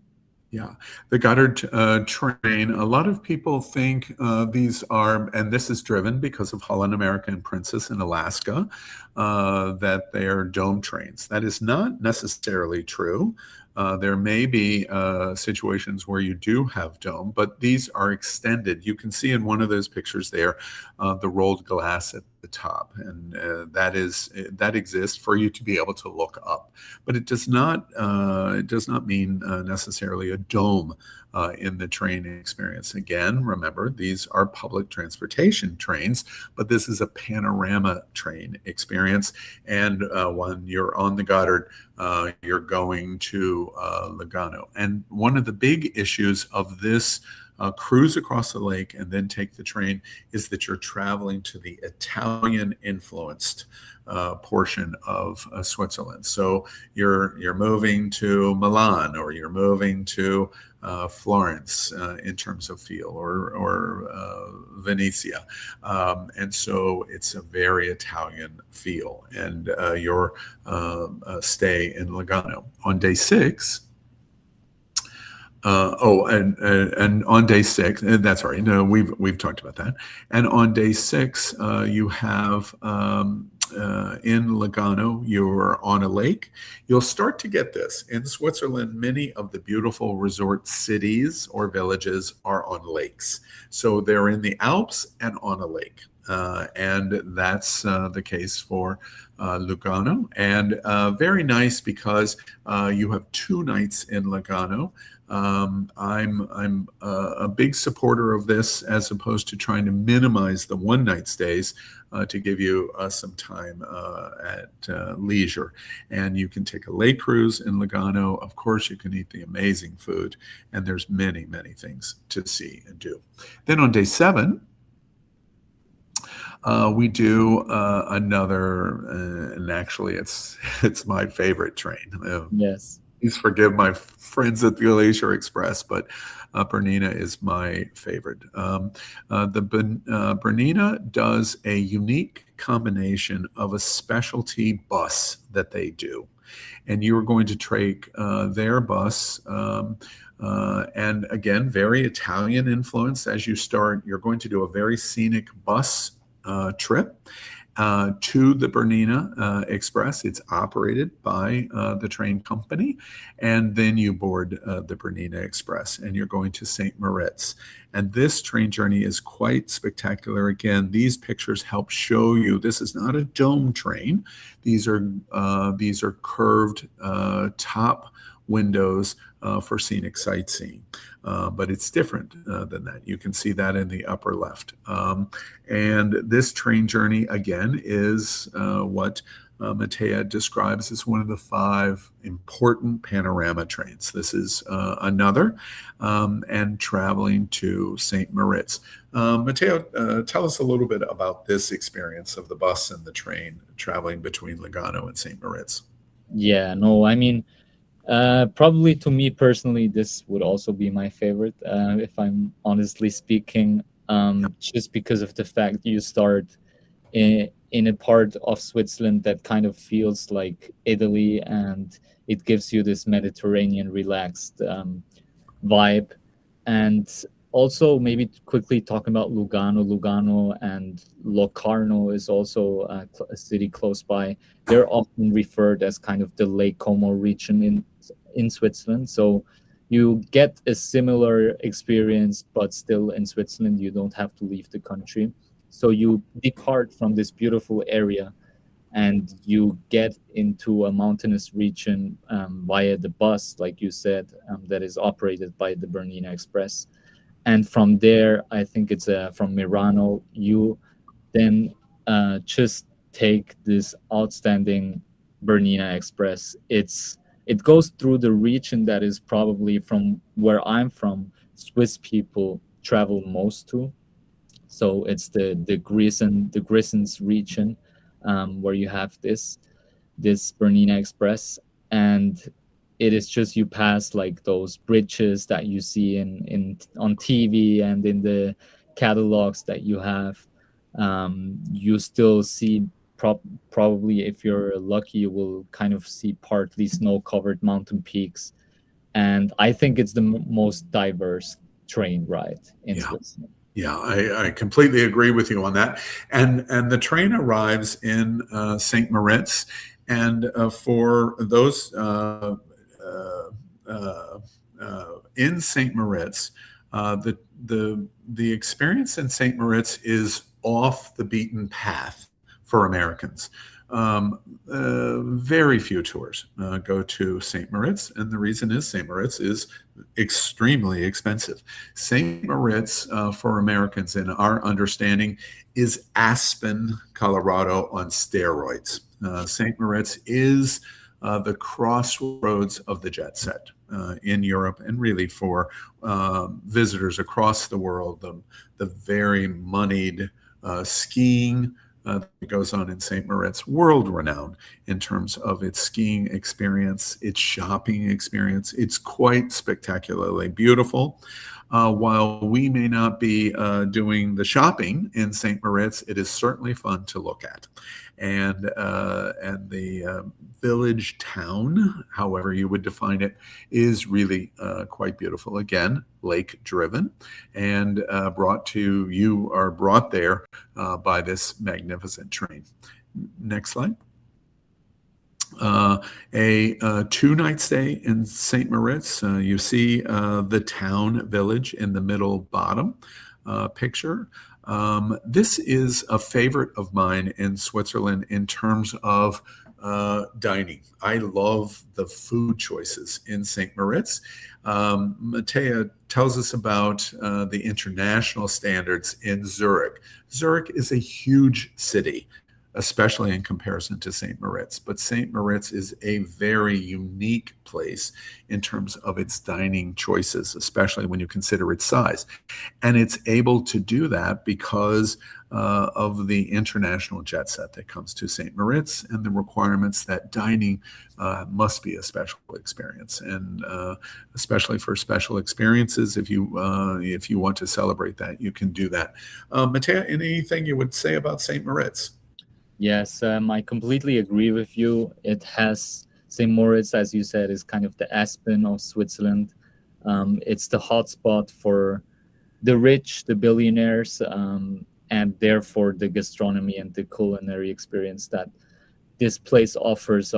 Yeah, the Gotthard train, a lot of people think these are, and this is driven because of Holland America and Princess in Alaska, that they are dome trains. That is not necessarily true. There may be situations where you do have dome, but these are extended. You can see in one of those pictures there the rolled glass at the top, and that exists for you to be able to look up. But it does not mean necessarily a dome in the train experience. Again, remember, these are public transportation trains, but this is a panorama train experience. And when you're on the Gotthard, you're going to Lugano. And one of the big issues of this cruise across the lake and then take the train is that you're traveling to the Italian-influenced portion of Switzerland. So you're moving to Milan, or you're moving to Florence in terms of feel, or Venetia, and so it's a very Italian feel. And your stay in Lugano on day 6. And on day 6, that's right. No, we've talked about that. And on day 6, you have in Lugano, you're on a lake. You'll start to get this in Switzerland. Many of the beautiful resort cities or villages are on lakes, so they're in the Alps and on a lake. And that's the case for Lugano, and very nice because you have 2 nights in Lugano. I'm a big supporter of this, as opposed to trying to minimize the one-night stays to give you some time at leisure. And you can take a lake cruise in Lugano. Of course, you can eat the amazing food, and there's many, many things to see and do. Then on day 7, we do another, and actually, it's my favorite train. Yes. Please forgive my friends at the Glacier Express, but Bernina is my favorite. Bernina does a unique combination of a specialty bus that they do, and you are going to take their bus. And again, very Italian influence. As you start, you're going to do a very scenic bus trip to the Bernina Express. It's operated by the train company. And then you board the Bernina Express, and you're going to St. Moritz. And this train journey is quite spectacular. Again, these pictures help show you this is not a dome train. These are curved top windows for scenic sightseeing. But it's different than that. You can see that in the upper left. And this train journey, again, is what Matea describes as one of the 5 important panorama trains. This is another, and traveling to St. Moritz. Matteo, tell us a little bit about this experience of the bus and the train traveling between Lugano and St. Moritz. Yeah, no, I mean, probably to me personally, this would also be my favorite, if I'm honestly speaking, just because of the fact you start in a part of Switzerland that kind of feels like Italy, and it gives you this Mediterranean relaxed vibe. And also, maybe quickly talking about Lugano and Locarno is also a city close by. They're often referred as kind of the Lake Como region in Switzerland. So you get a similar experience, but still in Switzerland, you don't have to leave the country. So you depart from this beautiful area and you get into a mountainous region via the bus, like you said, that is operated by the Bernina Express. And from there, I think it's from Mirano, you then just take this outstanding Bernina Express. It goes through the region that is probably, from where I'm from, Swiss people travel most to. So it's the Grisons region, where you have this Bernina Express, and it is just, you pass like those bridges that you see in on TV and in the catalogs that you have. You still see probably, if you're lucky, you will kind of see partly snow-covered mountain peaks, and I think it's the most diverse train ride in Switzerland. Yeah, I completely agree with you on that. And the train arrives in St. Moritz, and for those in St. Moritz, the experience in St. Moritz is off the beaten path for Americans. Very few tours go to St. Moritz, and the reason is St. Moritz is extremely expensive. St. Moritz, for Americans, in our understanding, is Aspen, Colorado on steroids. St. Moritz is the crossroads of the jet set in Europe, and really for visitors across the world. The very moneyed skiing that goes on in St. Moritz, world renowned in terms of its skiing experience, its shopping experience. It's quite spectacularly beautiful. While we may not be doing the shopping in St. Moritz, it is certainly fun to look at. And the village town, however you would define it, is really quite beautiful. Again, lake driven, and you are brought there by this magnificent train. Next slide. A 2-night stay in St. Moritz. You see the town village in the middle bottom picture. This is a favorite of mine in Switzerland in terms of dining. I love the food choices in St. Moritz. Matea tells us about the international standards in Zurich. Zurich is a huge city, especially in comparison to St. Moritz. But St. Moritz is a very unique place in terms of its dining choices, especially when you consider its size. And it's able to do that because of the international jet set that comes to St. Moritz and the requirements that dining must be a special experience. And especially for special experiences, if you want to celebrate that, you can do that. Matea, anything you would say about St. Moritz? Yes, I completely agree with you. It has St. Moritz, as you said, is kind of the Aspen of Switzerland. It's the hotspot for the rich, the billionaires, and therefore the gastronomy and the culinary experience that this place offers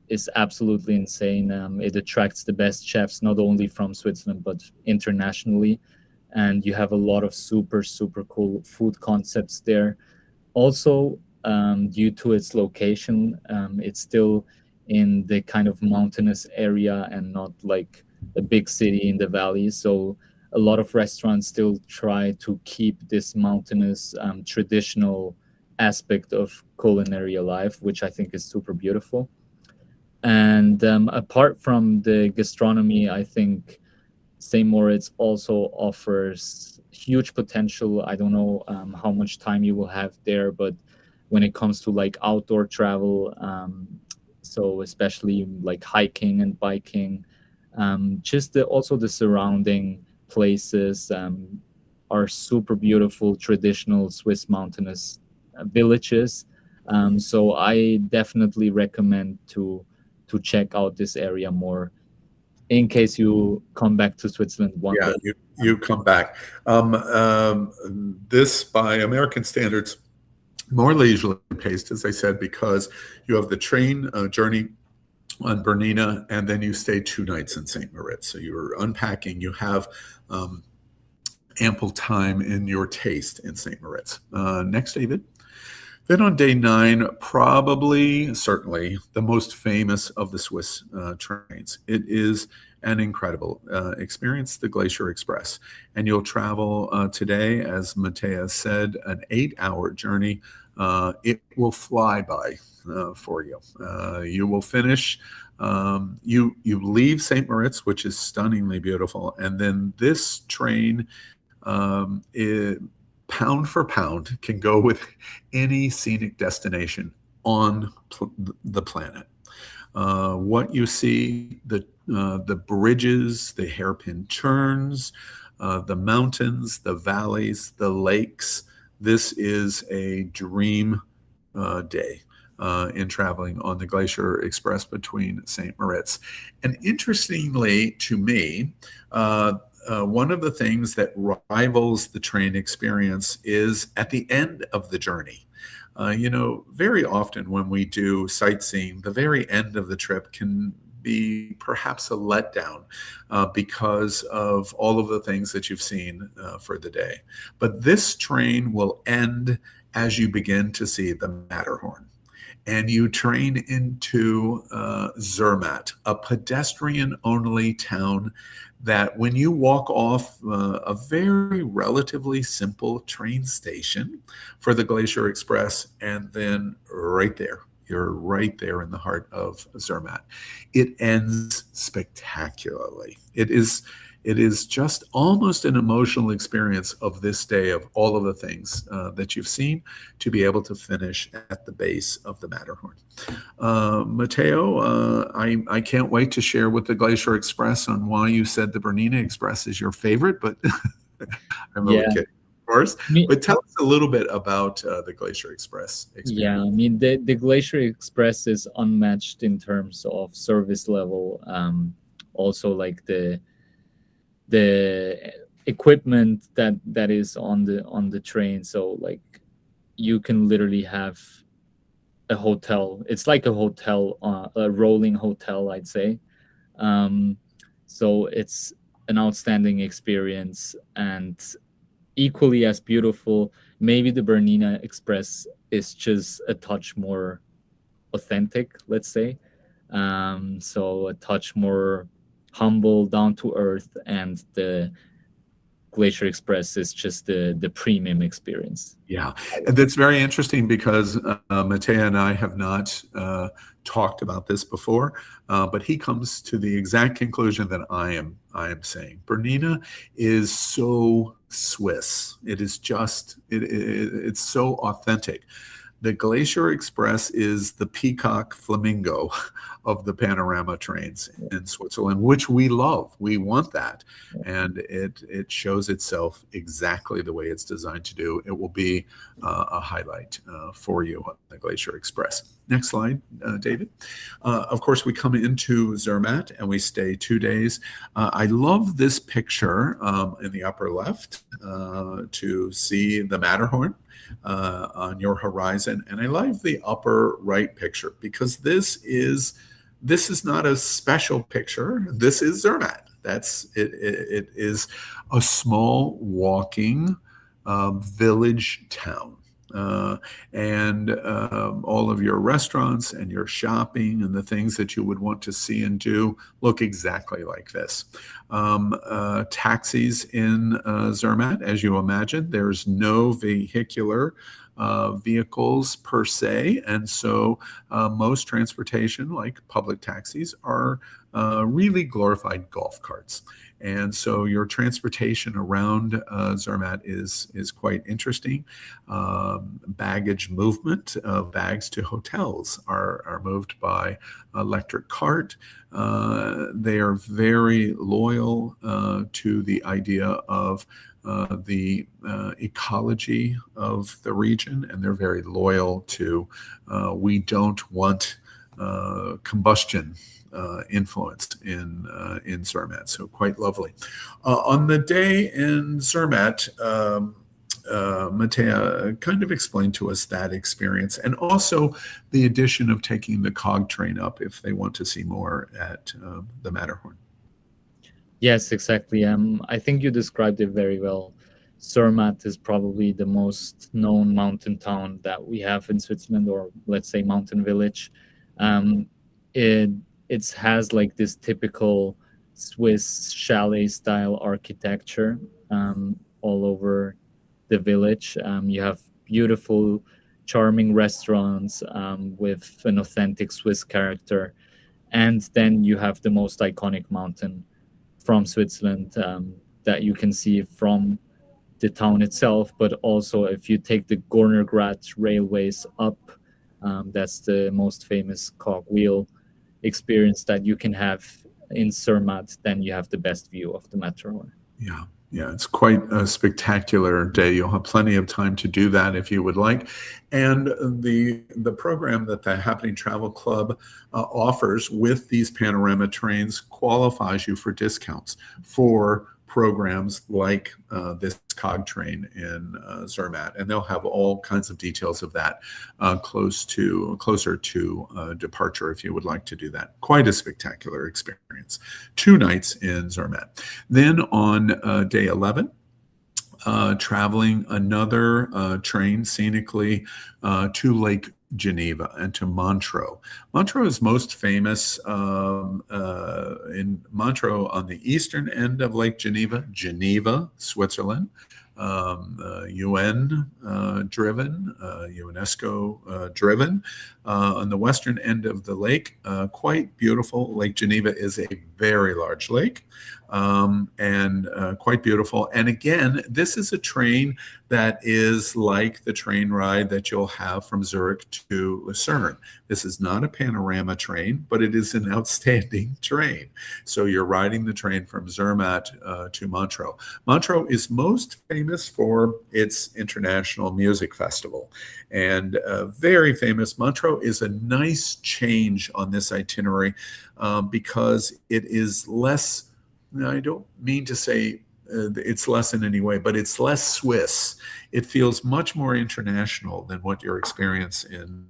is absolutely insane. It attracts the best chefs, not only from Switzerland, but internationally. And you have a lot of super, super cool food concepts there. Also, due to its location, it's still in the kind of mountainous area and not like a big city in the valley. So a lot of restaurants still try to keep this mountainous, traditional aspect of culinary alive, which I think is super beautiful. And apart from the gastronomy, I think St. Moritz also offers huge potential. I don't know how much time you will have there, but when it comes to like outdoor travel, so especially like hiking and biking, also the surrounding places are super beautiful traditional Swiss mountainous villages. So I definitely recommend to check out this area more in case you come back to Switzerland one Yeah, day. you come back. This, by American standards, more leisurely paced, as I said, because you have the train journey on Bernina, and then you stay 2 nights in St. Moritz. So you're unpacking. You have ample time in your taste in St. Moritz. Next, David. Then on day 9, certainly, the most famous of the Swiss trains. It is an incredible experience, the Glacier Express. And you'll travel today, as Matea said, an 8-hour journey. It will fly by for you. You will finish. You leave St. Moritz, which is stunningly beautiful, and then this train, pound for pound, can go with any scenic destination on the planet. What you see, the bridges, the hairpin turns, the mountains, the valleys, the lakes. This is a dream day in traveling on the Glacier Express between St. Moritz. And interestingly to me, one of the things that rivals the train experience is at the end of the journey. Very often when we do sightseeing, the very end of the trip can be perhaps a letdown because of all of the things that you've seen for the day. But this train will end as you begin to see the Matterhorn. And you train into Zermatt, a pedestrian-only town that when you walk off a very relatively simple train station for the Glacier Express, and then you're right there in the heart of Zermatt. It ends spectacularly. It it is just almost an emotional experience of this day, of all of the things that you've seen, to be able to finish at the base of the Matterhorn. Matteo, I can't wait to share with the Glacier Express on why you said the Bernina Express is your favorite, but I'm only Yeah, kidding, of course. me, But tell us a little bit about the Glacier Express yeah. experience. I mean, the Glacier Express is unmatched in terms of service level. Also, like the equipment that is on the train. So like you can literally have a hotel. It's like a hotel, a rolling hotel, I'd say. Um, so it's an outstanding experience and equally as beautiful. Maybe the Bernina Express is just a touch more authentic, let's say. So a touch more humble, down to earth, and the Glacier Express is just the premium experience. Yeah, and that's very interesting because Matteo and I have not talked about this before, but he comes to the exact conclusion that I am saying. Bernina is so Swiss. It is just it's so authentic. The Glacier Express is the peacock flamingo of the panorama trains in Switzerland, which we love. We want that. And it shows itself exactly the way it's designed to do. It will be a highlight for you on the Glacier Express. Next slide, David. Of course, we come into Zermatt and we stay 2 days. I love this picture in the upper left to see the Matterhorn on your horizon, and I like the upper right picture because this is not a special picture. This is Zermatt. That's it. It is a small walking village town. And all of your restaurants and your shopping and the things that you would want to see and do look exactly like this. Taxis in Zermatt, as you imagine, there's no vehicular vehicles per se, and so most transportation, like public taxis, are really glorified golf carts. And so your transportation around Zermatt is quite interesting. Baggage movement of bags to hotels are moved by electric cart. They are very loyal to the idea of the ecology of the region, and they're very loyal to we don't want combustion influenced in Zermatt. So quite lovely. On the day in Zermatt, Matteo, kind of explain to us that experience, and also the addition of taking the cog train up if they want to see more at the Matterhorn. Yes, exactly. I think you described it very well. Zermatt is probably the most known mountain town that we have in Switzerland, or let's say mountain village. Um, it it has like this typical Swiss chalet style architecture all over the village. You have beautiful, charming restaurants with an authentic Swiss character, and then you have the most iconic mountain from Switzerland that you can see from the town itself, but also if you take the Gornergrat railways up, that's the most famous cogwheel experience that you can have in Zermatt, then you have the best view of the Matterhorn. Yeah. Yeah, it's quite a spectacular day. You'll have plenty of time to do that if you would like. And the program that the Happening Travel Club offers with these panorama trains qualifies you for discounts for programs like this cog train in Zermatt, and they'll have all kinds of details of that closer to departure if you would like to do that. Quite a spectacular experience. 2 nights in Zermatt. Then on day 11, traveling another train scenically to Lake Geneva and to Montreux. Montreux is most famous in Montreux on the eastern end of Lake Geneva, Geneva, Switzerland. UN driven, UNESCO driven. On the western end of the lake, quite beautiful. Lake Geneva is a very large lake. And quite beautiful. And again, this is a train that is like the train ride that you'll have from Zurich to Lucerne. This is not a panorama train, but it is an outstanding train. So you're riding the train from Zermatt to Montreux. Montreux is most famous for its international music festival, and very famous. Montreux is a nice change on this itinerary because it is less. I don't mean to say it's less in any way, but it's less Swiss. It feels much more international than what your experience in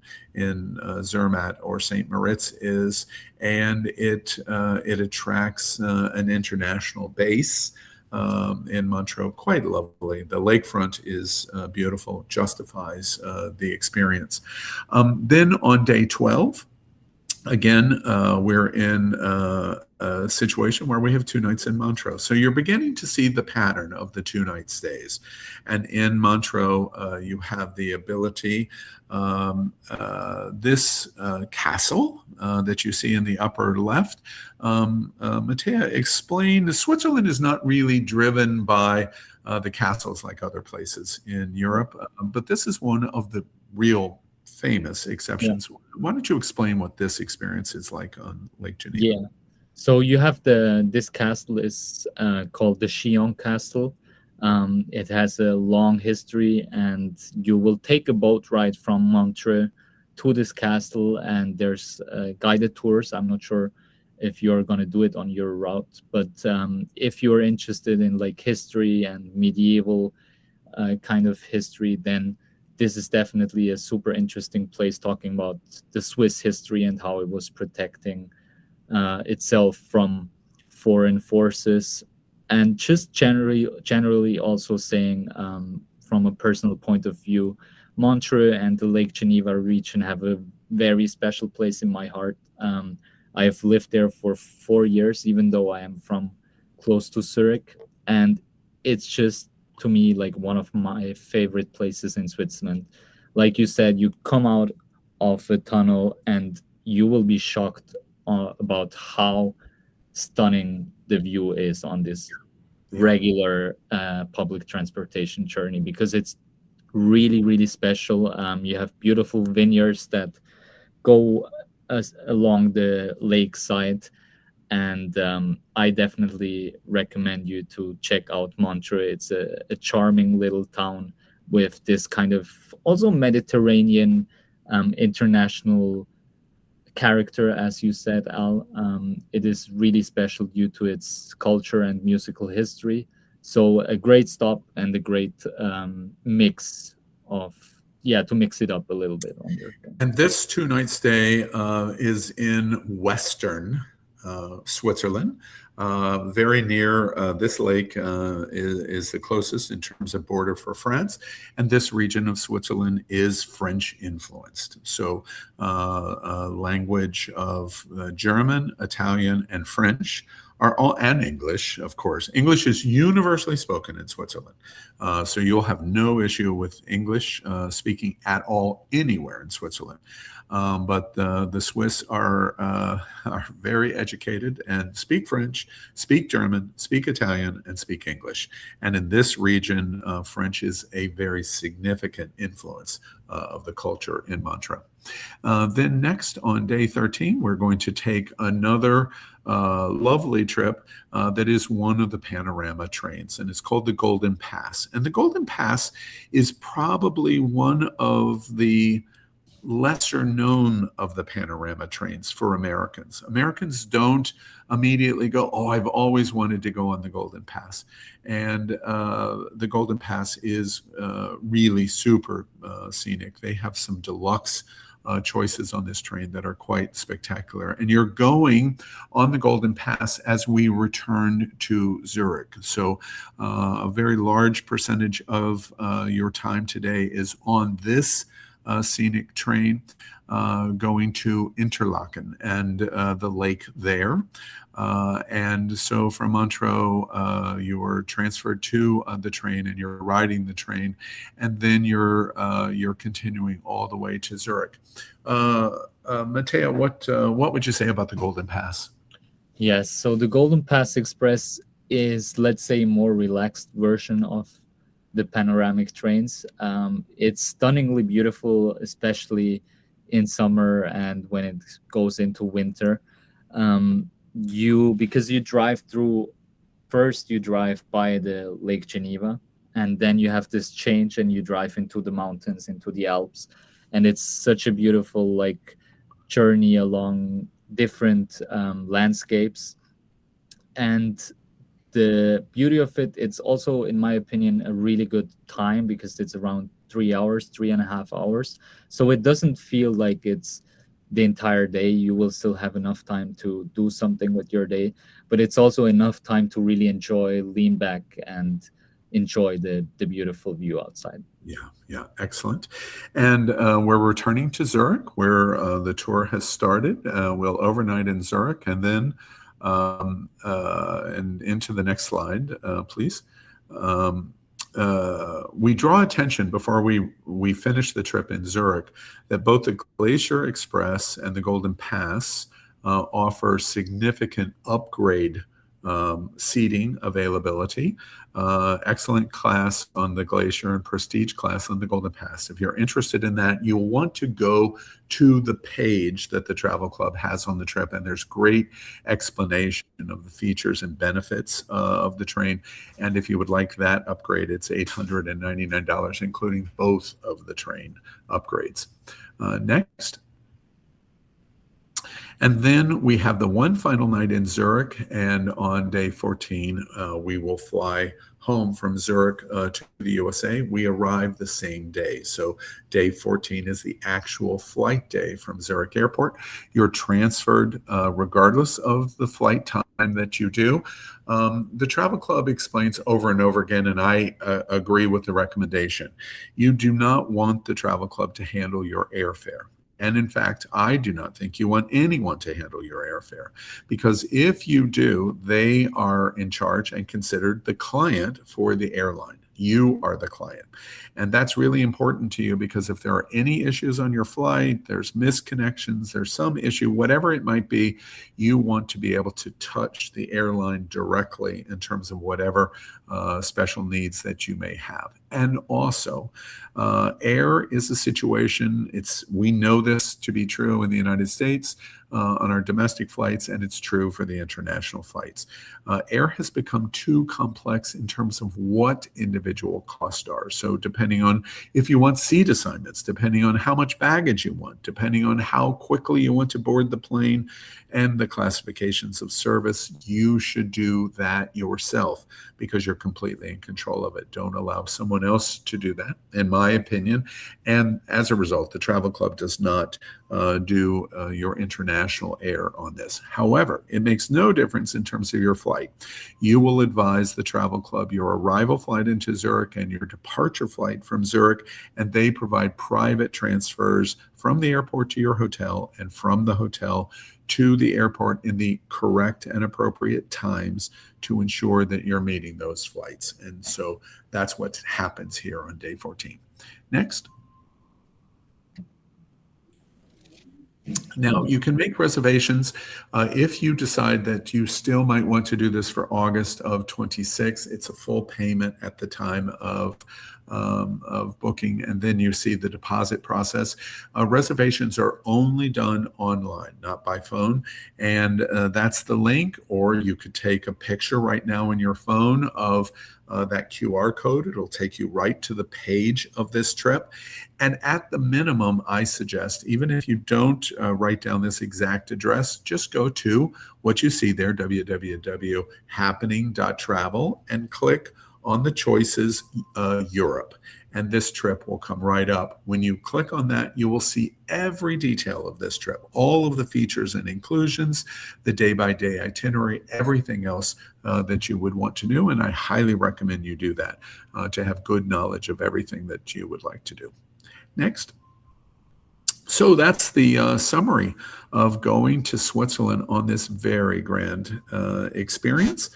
Zermatt or St. Moritz is, and it attracts an international base in Montreux. Quite lovely. The lakefront is beautiful, justifies the experience. Then on day 12. Again, we're in a situation where we have 2 nights in Montreux. So you're beginning to see the pattern of the 2-night stays. And in Montreux, you have the ability, this castle that you see in the upper left. Matea explained Switzerland is not really driven by the castles like other places in Europe, but this is one of the real famous exceptions. Yeah. Why don't you explain what this experience is like on Lake Geneva? Yeah. So you have this castle is called the Chillon Castle. It has a long history, and you will take a boat ride from Montreux to this castle, and there's guided tours. I'm not sure if you're going to do it on your route, but if you're interested in like history and medieval kind of history, then this is definitely a super interesting place, talking about the Swiss history and how it was protecting itself from foreign forces, and just generally also saying from a personal point of view, Montreux and the Lake Geneva region have a very special place in my heart. I have lived there for 4 years, even though I am from close to Zurich, and it's just, to me, like one of my favorite places in Switzerland. Like you said, you come out of a tunnel and you will be shocked about how stunning the view is on this regular public transportation journey, because it's really, really special. You have beautiful vineyards that go along the lakeside. And I definitely recommend you to check out Montreux. It's a charming little town with this kind of also Mediterranean international character, as you said, Al. It is really special due to its culture and musical history. So a great stop and a great mix of, to mix it up a little bit on your thing. And this 2-night stay is in Western Switzerland, very near this lake is the closest in terms of border for France, and this region of Switzerland is French influenced. So language of German, Italian, and French are all, and English, of course. English is universally spoken in Switzerland. So you'll have no issue with English speaking at all anywhere in Switzerland. But the Swiss are very educated and speak French, speak German, speak Italian, and speak English. And in this region, French is a very significant influence of the culture in Montreux. Then next, on day 13, we're going to take another lovely trip that is one of the panorama trains, and it's called the Golden Pass. And the Golden Pass is probably one of the lesser known of the panorama trains for Americans. Americans don't immediately go, oh, I've always wanted to go on the Golden Pass. And the Golden Pass is really super scenic. They have some deluxe choices on this train that are quite spectacular. And you're going on the Golden Pass as we return to Zurich. So a very large percentage of your time today is on this scenic train going to Interlaken and the lake there. And so from Montreux, you are transferred to the train, and you're riding the train, and then you're continuing all the way to Zurich. Matteo, what would you say about the Golden Pass? Yes, so the Golden Pass Express is, let's say, a more relaxed version of the panoramic trains. It's stunningly beautiful, especially in summer and when it goes into winter. Because you drive through, first you drive by the Lake Geneva, and then you have this change and you drive into the mountains, into the Alps, and it's such a beautiful journey along different landscapes. And the beauty of it, it's also, in my opinion, a really good time because it's around 3 hours, 3.5 hours. So it doesn't feel like it's the entire day. You will still have enough time to do something with your day, but it's also enough time to really enjoy, lean back, and enjoy the beautiful view outside. Yeah, excellent. And we're returning to Zurich, where the tour has started. We'll overnight in Zurich, and then and into the next slide, please. We draw attention before we finish the trip in Zurich that both the Glacier Express and the Golden Pass offer significant upgrade seating availability, excellent class on the Glacier and prestige class on the Golden Pass. If you're interested in that, you'll want to go to the page that the travel club has on the trip, and there's great explanation of the features and benefits of the train. And if you would like that upgrade, it's $899, including both of the train upgrades. Next. And then we have the one final night in Zurich, and on day 14, we will fly home from Zurich to the USA. We arrive the same day. So day 14 is the actual flight day from Zurich Airport. You're transferred regardless of the flight time that you do. The travel club explains over and over again, and I agree with the recommendation. You do not want the travel club to handle your airfare. And in fact, I do not think you want anyone to handle your airfare, because if you do, they are in charge and considered the client for the airline. You are the client. And that's really important to you, because if there are any issues on your flight, there's misconnections, there's some issue, whatever it might be, you want to be able to touch the airline directly in terms of whatever special needs that you may have. And also, air is a situation, we know this to be true in the United States on our domestic flights, and it's true for the international flights. Air has become too complex in terms of what individual costs are. So depending on if you want seat assignments, depending on how much baggage you want, depending on how quickly you want to board the plane, and the classifications of service, you should do that yourself, because you're completely in control of it. Don't allow someone else to do that, in my opinion. And as a result, the travel club does not do your international air on this. However, it makes no difference in terms of your flight. You will advise the travel club your arrival flight into Zurich and your departure flight from Zurich, and they provide private transfers from the airport to your hotel and from the hotel to the airport in the correct and appropriate times to ensure that you're meeting those flights. And so that's what happens here on day 14. Next. Now, you can make reservations if you decide that you still might want to do this for August of 26. It's a full payment at the time of booking, and then you see the deposit process. Reservations are only done online, not by phone, and that's the link. Or you could take a picture right now in your phone of that QR code. It'll take you right to the page of this trip. And at the minimum, I suggest, even if you don't write down this exact address, just go to what you see there, www.happening.travel, and click on the choices Europe. And this trip will come right up. When you click on that, you will see every detail of this trip, all of the features and inclusions, the day-by-day itinerary, everything else that you would want to do. And I highly recommend you do that to have good knowledge of everything that you would like to do. Next. So that's the summary of going to Switzerland on this very grand experience.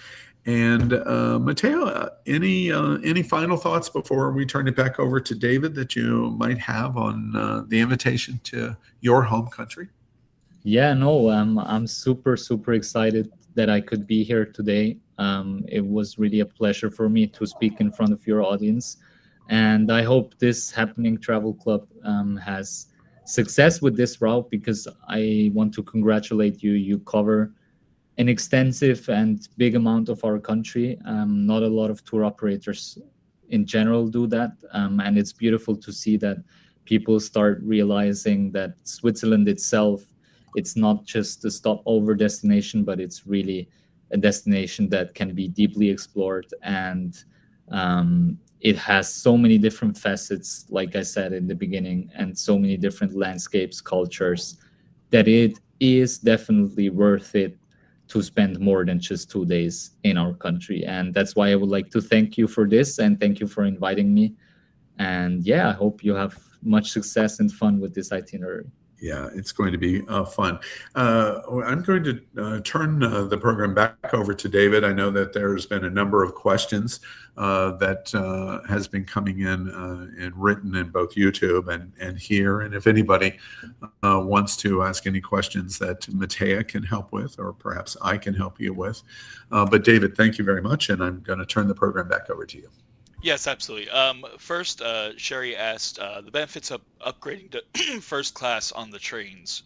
And Matteo, any final thoughts before we turn it back over to David that you might have on the invitation to your home country? Yeah, no, I'm super, super excited that I could be here today. It was really a pleasure for me to speak in front of your audience. And I hope this Happening Travel Club has success with this route, because I want to congratulate you. You cover an extensive and big amount of our country. Not a lot of tour operators in general do that. And it's beautiful to see that people start realizing that Switzerland itself, it's not just a stopover destination, but it's really a destination that can be deeply explored. And it has so many different facets, like I said in the beginning, and so many different landscapes, cultures, that it is definitely worth it to spend more than just 2 days in our country. And that's why I would like to thank you for this, and thank you for inviting me. And yeah, I hope you have much success and fun with this itinerary. Yeah, it's going to be fun. I'm going to turn the program back over to David. I know that there's been a number of questions that has been coming in and written in both YouTube and here. And if anybody wants to ask any questions that Matea can help with, or perhaps I can help you with. But David, thank you very much. And I'm going to turn the program back over to you. Yes, absolutely. First, Sherry asked the benefits of upgrading to first class on the trains.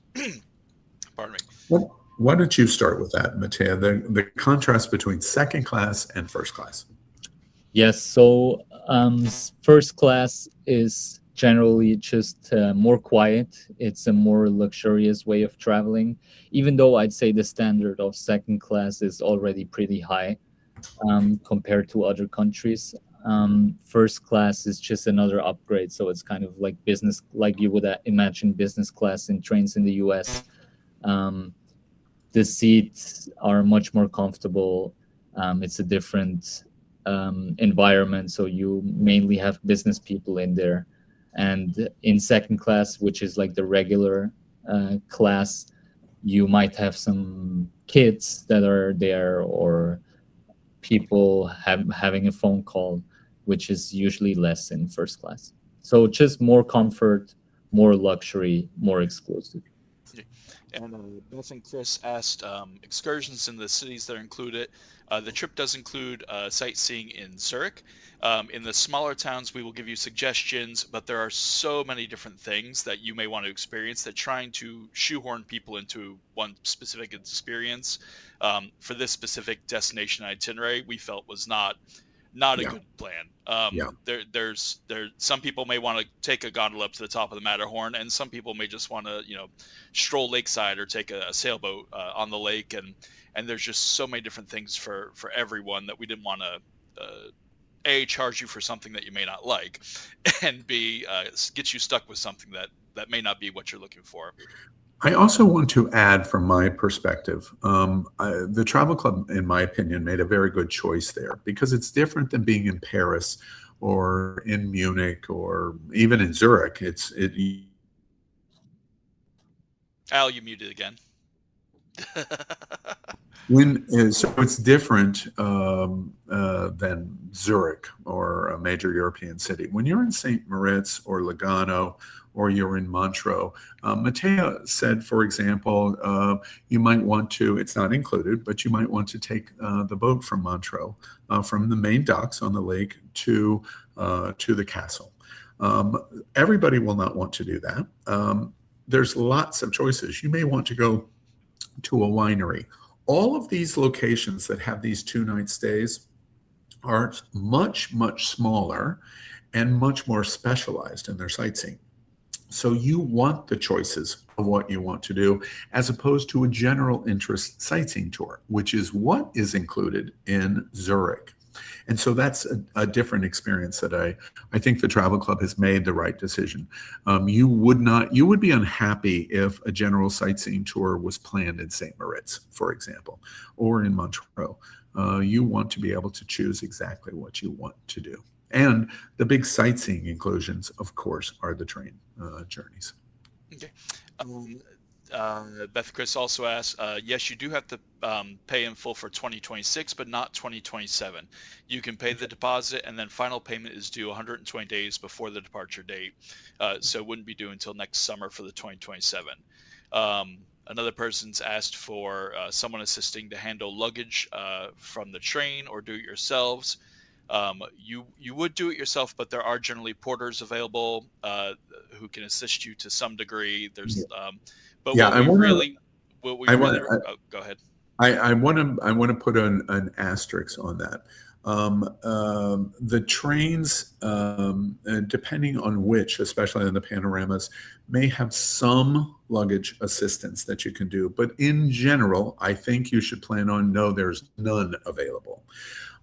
Pardon me. Well, why don't you start with that, Matea, the contrast between second class and first class? Yes, so first class is generally just more quiet. It's a more luxurious way of traveling, even though I'd say the standard of second class is already pretty high compared to other countries. First class is just another upgrade, so it's kind of like business, like you would imagine business class in trains in the US. Um, the seats are much more comfortable. It's a different environment, so you mainly have business people in there. And in second class, which is like the regular class, you might have some kids that are there, or people having a phone call, which is usually less in first class. So just more comfort, more luxury, more exclusive. And Beth and Chris asked excursions in the cities that are included. The trip does include sightseeing in Zurich. In the smaller towns, we will give you suggestions, but there are so many different things that you may want to experience that trying to shoehorn people into one specific experience for this specific destination itinerary, we felt was not a Yeah. good plan. Yeah. There's some people may want to take a gondola up to the top of the Matterhorn, and some people may just want to stroll lakeside or take a sailboat on the lake, and there's just so many different things for everyone that we didn't want to A, charge you for something that you may not like, and B, get you stuck with something that may not be what you're looking for. I also want to add from my perspective, the travel club, in my opinion, made a very good choice there, because it's different than being in Paris or in Munich or even in Zurich. Al, you muted again. So it's different than Zurich or a major European city. When you're in St. Moritz or Lugano, or you're in Montreux, Matea said, for example, you might want to, it's not included, but you might want to take the boat from Montreux, from the main docks on the lake to the castle. Everybody will not want to do that. There's lots of choices. You may want to go to a winery. All of these locations that have these 2-night stays are much, much smaller and much more specialized in their sightseeing. So you want the choices of what you want to do, as opposed to a general interest sightseeing tour, which is what is included in Zurich. And so that's a different experience that I think the travel club has made the right decision. You would be unhappy if a general sightseeing tour was planned in St. Moritz, for example, or in Montreux. You want to be able to choose exactly what you want to do. And the big sightseeing inclusions, of course, are the train journeys. Okay. Um, Beth Chris also asks, yes, you do have to pay in full for 2026, but not 2027. You can pay the deposit, and then final payment is due 120 days before the departure date. So it wouldn't be due until next summer for the 2027. Another person's asked for someone assisting to handle luggage from the train or do it yourselves. You would do it yourself, but there are generally porters available who can assist you to some degree. Yeah, But yeah. what we I really, want, oh, go ahead. I want to put an asterisk on that. The trains, depending on which, especially in the panoramas, may have some luggage assistance that you can do. But in general, I think you should plan on no, there's none available.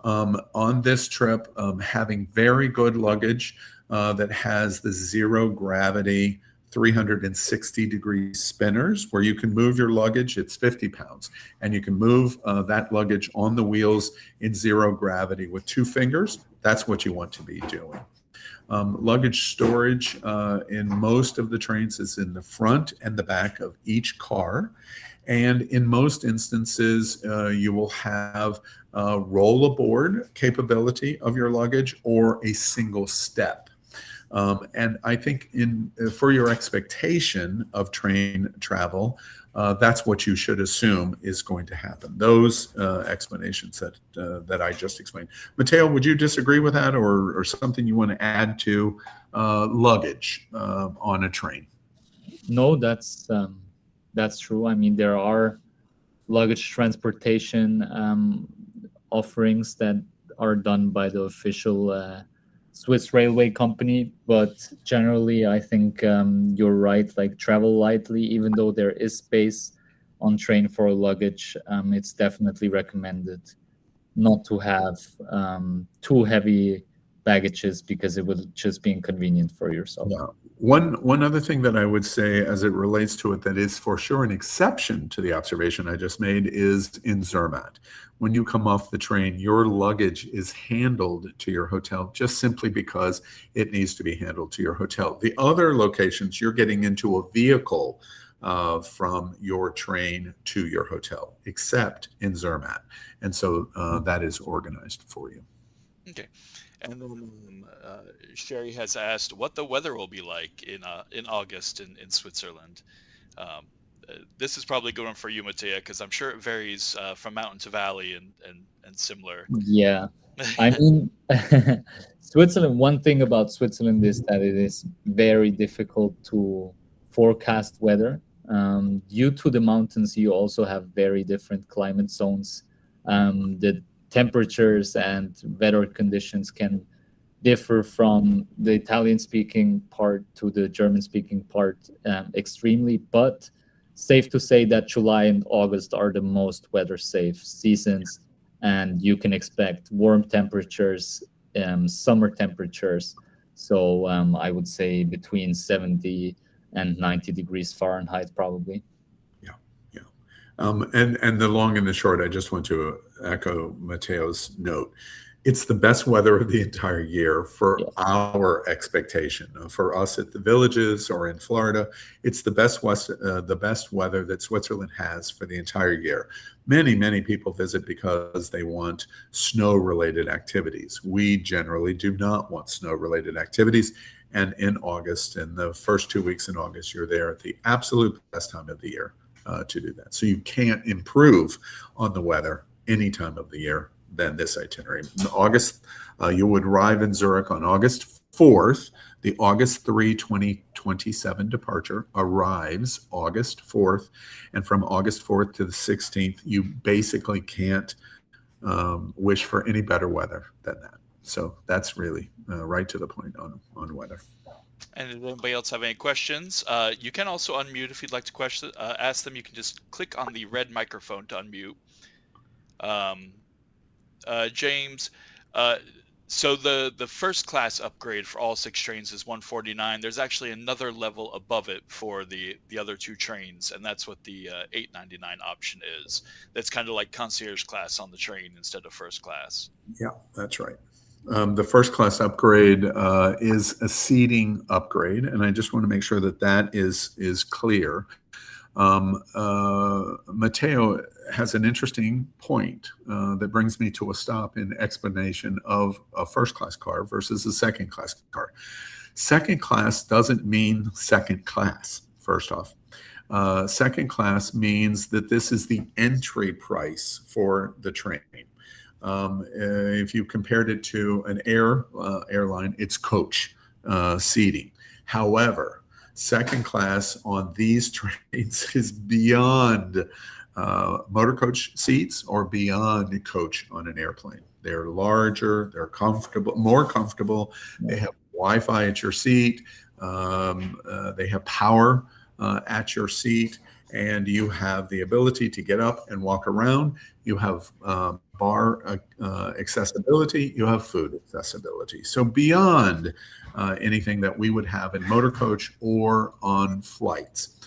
On this trip, having very good luggage that has the zero gravity 360-degree spinners where you can move your luggage. It's 50 pounds, and you can move that luggage on the wheels in zero gravity with two fingers. That's what you want to be doing. Luggage storage in most of the trains is in the front and the back of each car. And in most instances, you will have roll aboard capability of your luggage or a single step. And I think for your expectation of train travel, that's what you should assume is going to happen. Those explanations that I just explained. Mateo, would you disagree with that, or something you want to add to luggage on a train? No, that's true. I mean, there are luggage transportation offerings that are done by the official Swiss railway company, but generally, I think you're right. Like travel lightly, even though there is space on train for luggage, it's definitely recommended not to have too heavy baggages because it would just be inconvenient for yourself. Yeah. One other thing that I would say as it relates to it that is for sure an exception to the observation I just made is in Zermatt. When you come off the train, your luggage is handled to your hotel just simply because it needs to be handled to your hotel. The other locations, you're getting into a vehicle from your train to your hotel, except in Zermatt. And so that is organized for you. Okay. And then Sherry has asked what the weather will be like in August in Switzerland. Um, this is probably going for you, Matea, because I'm sure it varies from mountain to valley and similar. Yeah. I mean, Switzerland, one thing about Switzerland is that it is very difficult to forecast weather. Due to the mountains, you also have very different climate zones. The temperatures and weather conditions can differ from the Italian speaking part to the German speaking part extremely, but safe to say that July and August are the most weather safe seasons, and you can expect warm temperatures, summer temperatures. So I would say between 70 and 90 degrees Fahrenheit, probably. Yeah, yeah. And the long and the short, I just want to echo Mateo's note. It's the best weather of the entire year for Yes. our expectation. For us at the villages or in Florida, it's the best weather that Switzerland has for the entire year. Many people visit because they want snow-related activities. We generally do not want snow-related activities. And in August, in the first 2 weeks in August, you're there at the absolute best time of the year to do that. So you can't improve on the weather any time of the year than this itinerary. In August, you would arrive in Zurich on August 4th. The August 3, 2027 departure arrives August 4th. And from August 4th to the 16th, you basically can't wish for any better weather than that. So that's really right to the point on weather. And if anybody else have any questions, you can also unmute if you'd like to ask them. You can just click on the red microphone to unmute. James, uh, so the first class upgrade for all 6 trains is 149. There's actually another level above it for the other 2 trains, and that's what the 899 option is. That's kind of like concierge class on the train instead of first class. Yeah, that's right. The first class upgrade is a seating upgrade, and I just want to make sure that that is clear. Matteo has an interesting point that brings me to a stop in explanation of a first class car versus a second class car. Second class doesn't mean second class, first off. Second class means that this is the entry price for the train. If you compared it to an airline, it's coach seating. However, second class on these trains is beyond motor coach seats or beyond coach on an airplane. They're larger, they're comfortable, more comfortable. They have Wi-Fi at your seat. They have power at your seat, and you have the ability to get up and walk around. You have bar accessibility. You have food accessibility. So beyond anything that we would have in motor coach or on flights.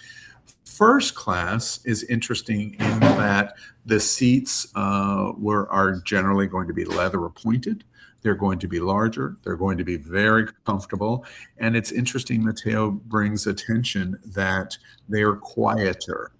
First class is interesting in that the seats are generally going to be leather appointed. They're going to be larger. They're going to be very comfortable. And it's interesting, Matteo brings attention that they're quieter.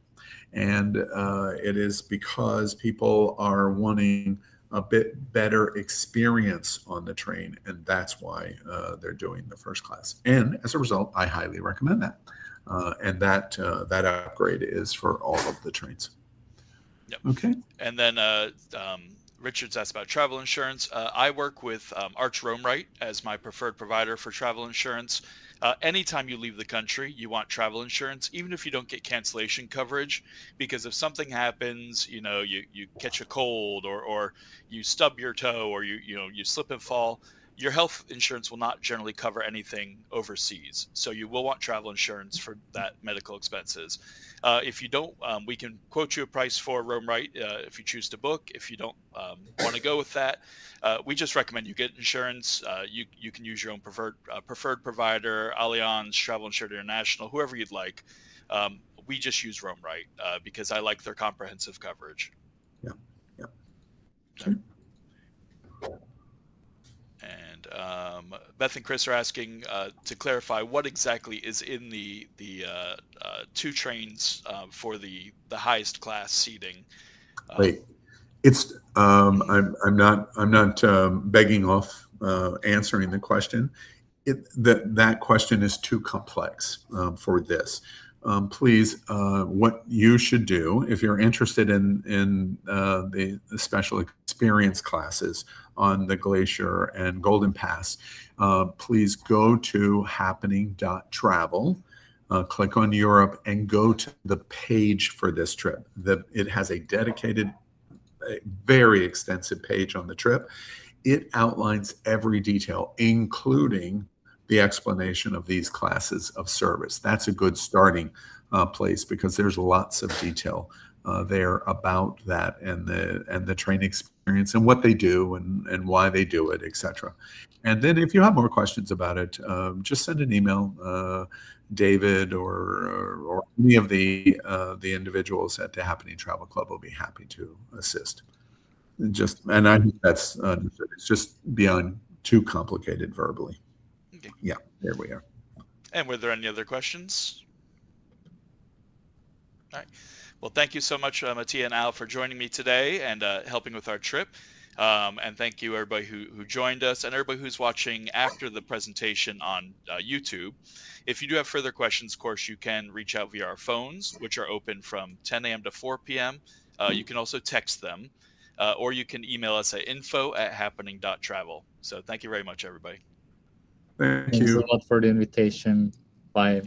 And it is because people are wanting a bit better experience on the train. And that's why they're doing the first class. And as a result, I highly recommend that. And that upgrade is for all of the trains. Yep. Okay. And then Richard's asked about travel insurance. I work with Arch Roamright as my preferred provider for travel insurance. Anytime you leave the country, you want travel insurance, even if you don't get cancellation coverage, because if something happens, you catch a cold or you stub your toe or you slip and fall, your health insurance will not generally cover anything overseas. So you will want travel insurance for that medical expenses. If you don't, we can quote you a price for Roamright if you choose to book. If you don't want to go with that, we just recommend you get insurance. You can use your own preferred provider, Allianz, Travel Insured International, whoever you'd like. We just use Roamright because I like their comprehensive coverage. Yeah. Yeah. Okay. And Beth and Chris are asking to clarify what exactly is in the two trains for the highest class seating. Wait, it's I'm not begging off answering the question. That question is too complex for this. Please, what you should do if you're interested in the special experience classes on the Glacier and Golden Pass, please go to happening.travel. Click on Europe and go to the page for this trip. It has a dedicated, very extensive page on the trip. It outlines every detail, including the explanation of these classes of service. That's a good starting place because there's lots of detail there about that and the training experience and what they do and why they do it, etc. And then if you have more questions about it, just send an email. David or any of the individuals at the Happening Travel Club will be happy to assist. And I think that's it's just beyond too complicated verbally. Okay. Yeah, there we are. And were there any other questions? All right. Well, thank you so much, Mattia and Al, for joining me today and helping with our trip. And thank you, everybody who joined us and everybody who's watching after the presentation on YouTube. If you do have further questions, of course, you can reach out via our phones, which are open from 10 a.m. to 4 p.m. You can also text them, or you can email us at info@happening.travel. So thank you very much, everybody. Thank Thanks you. a lot for the invitation. Bye.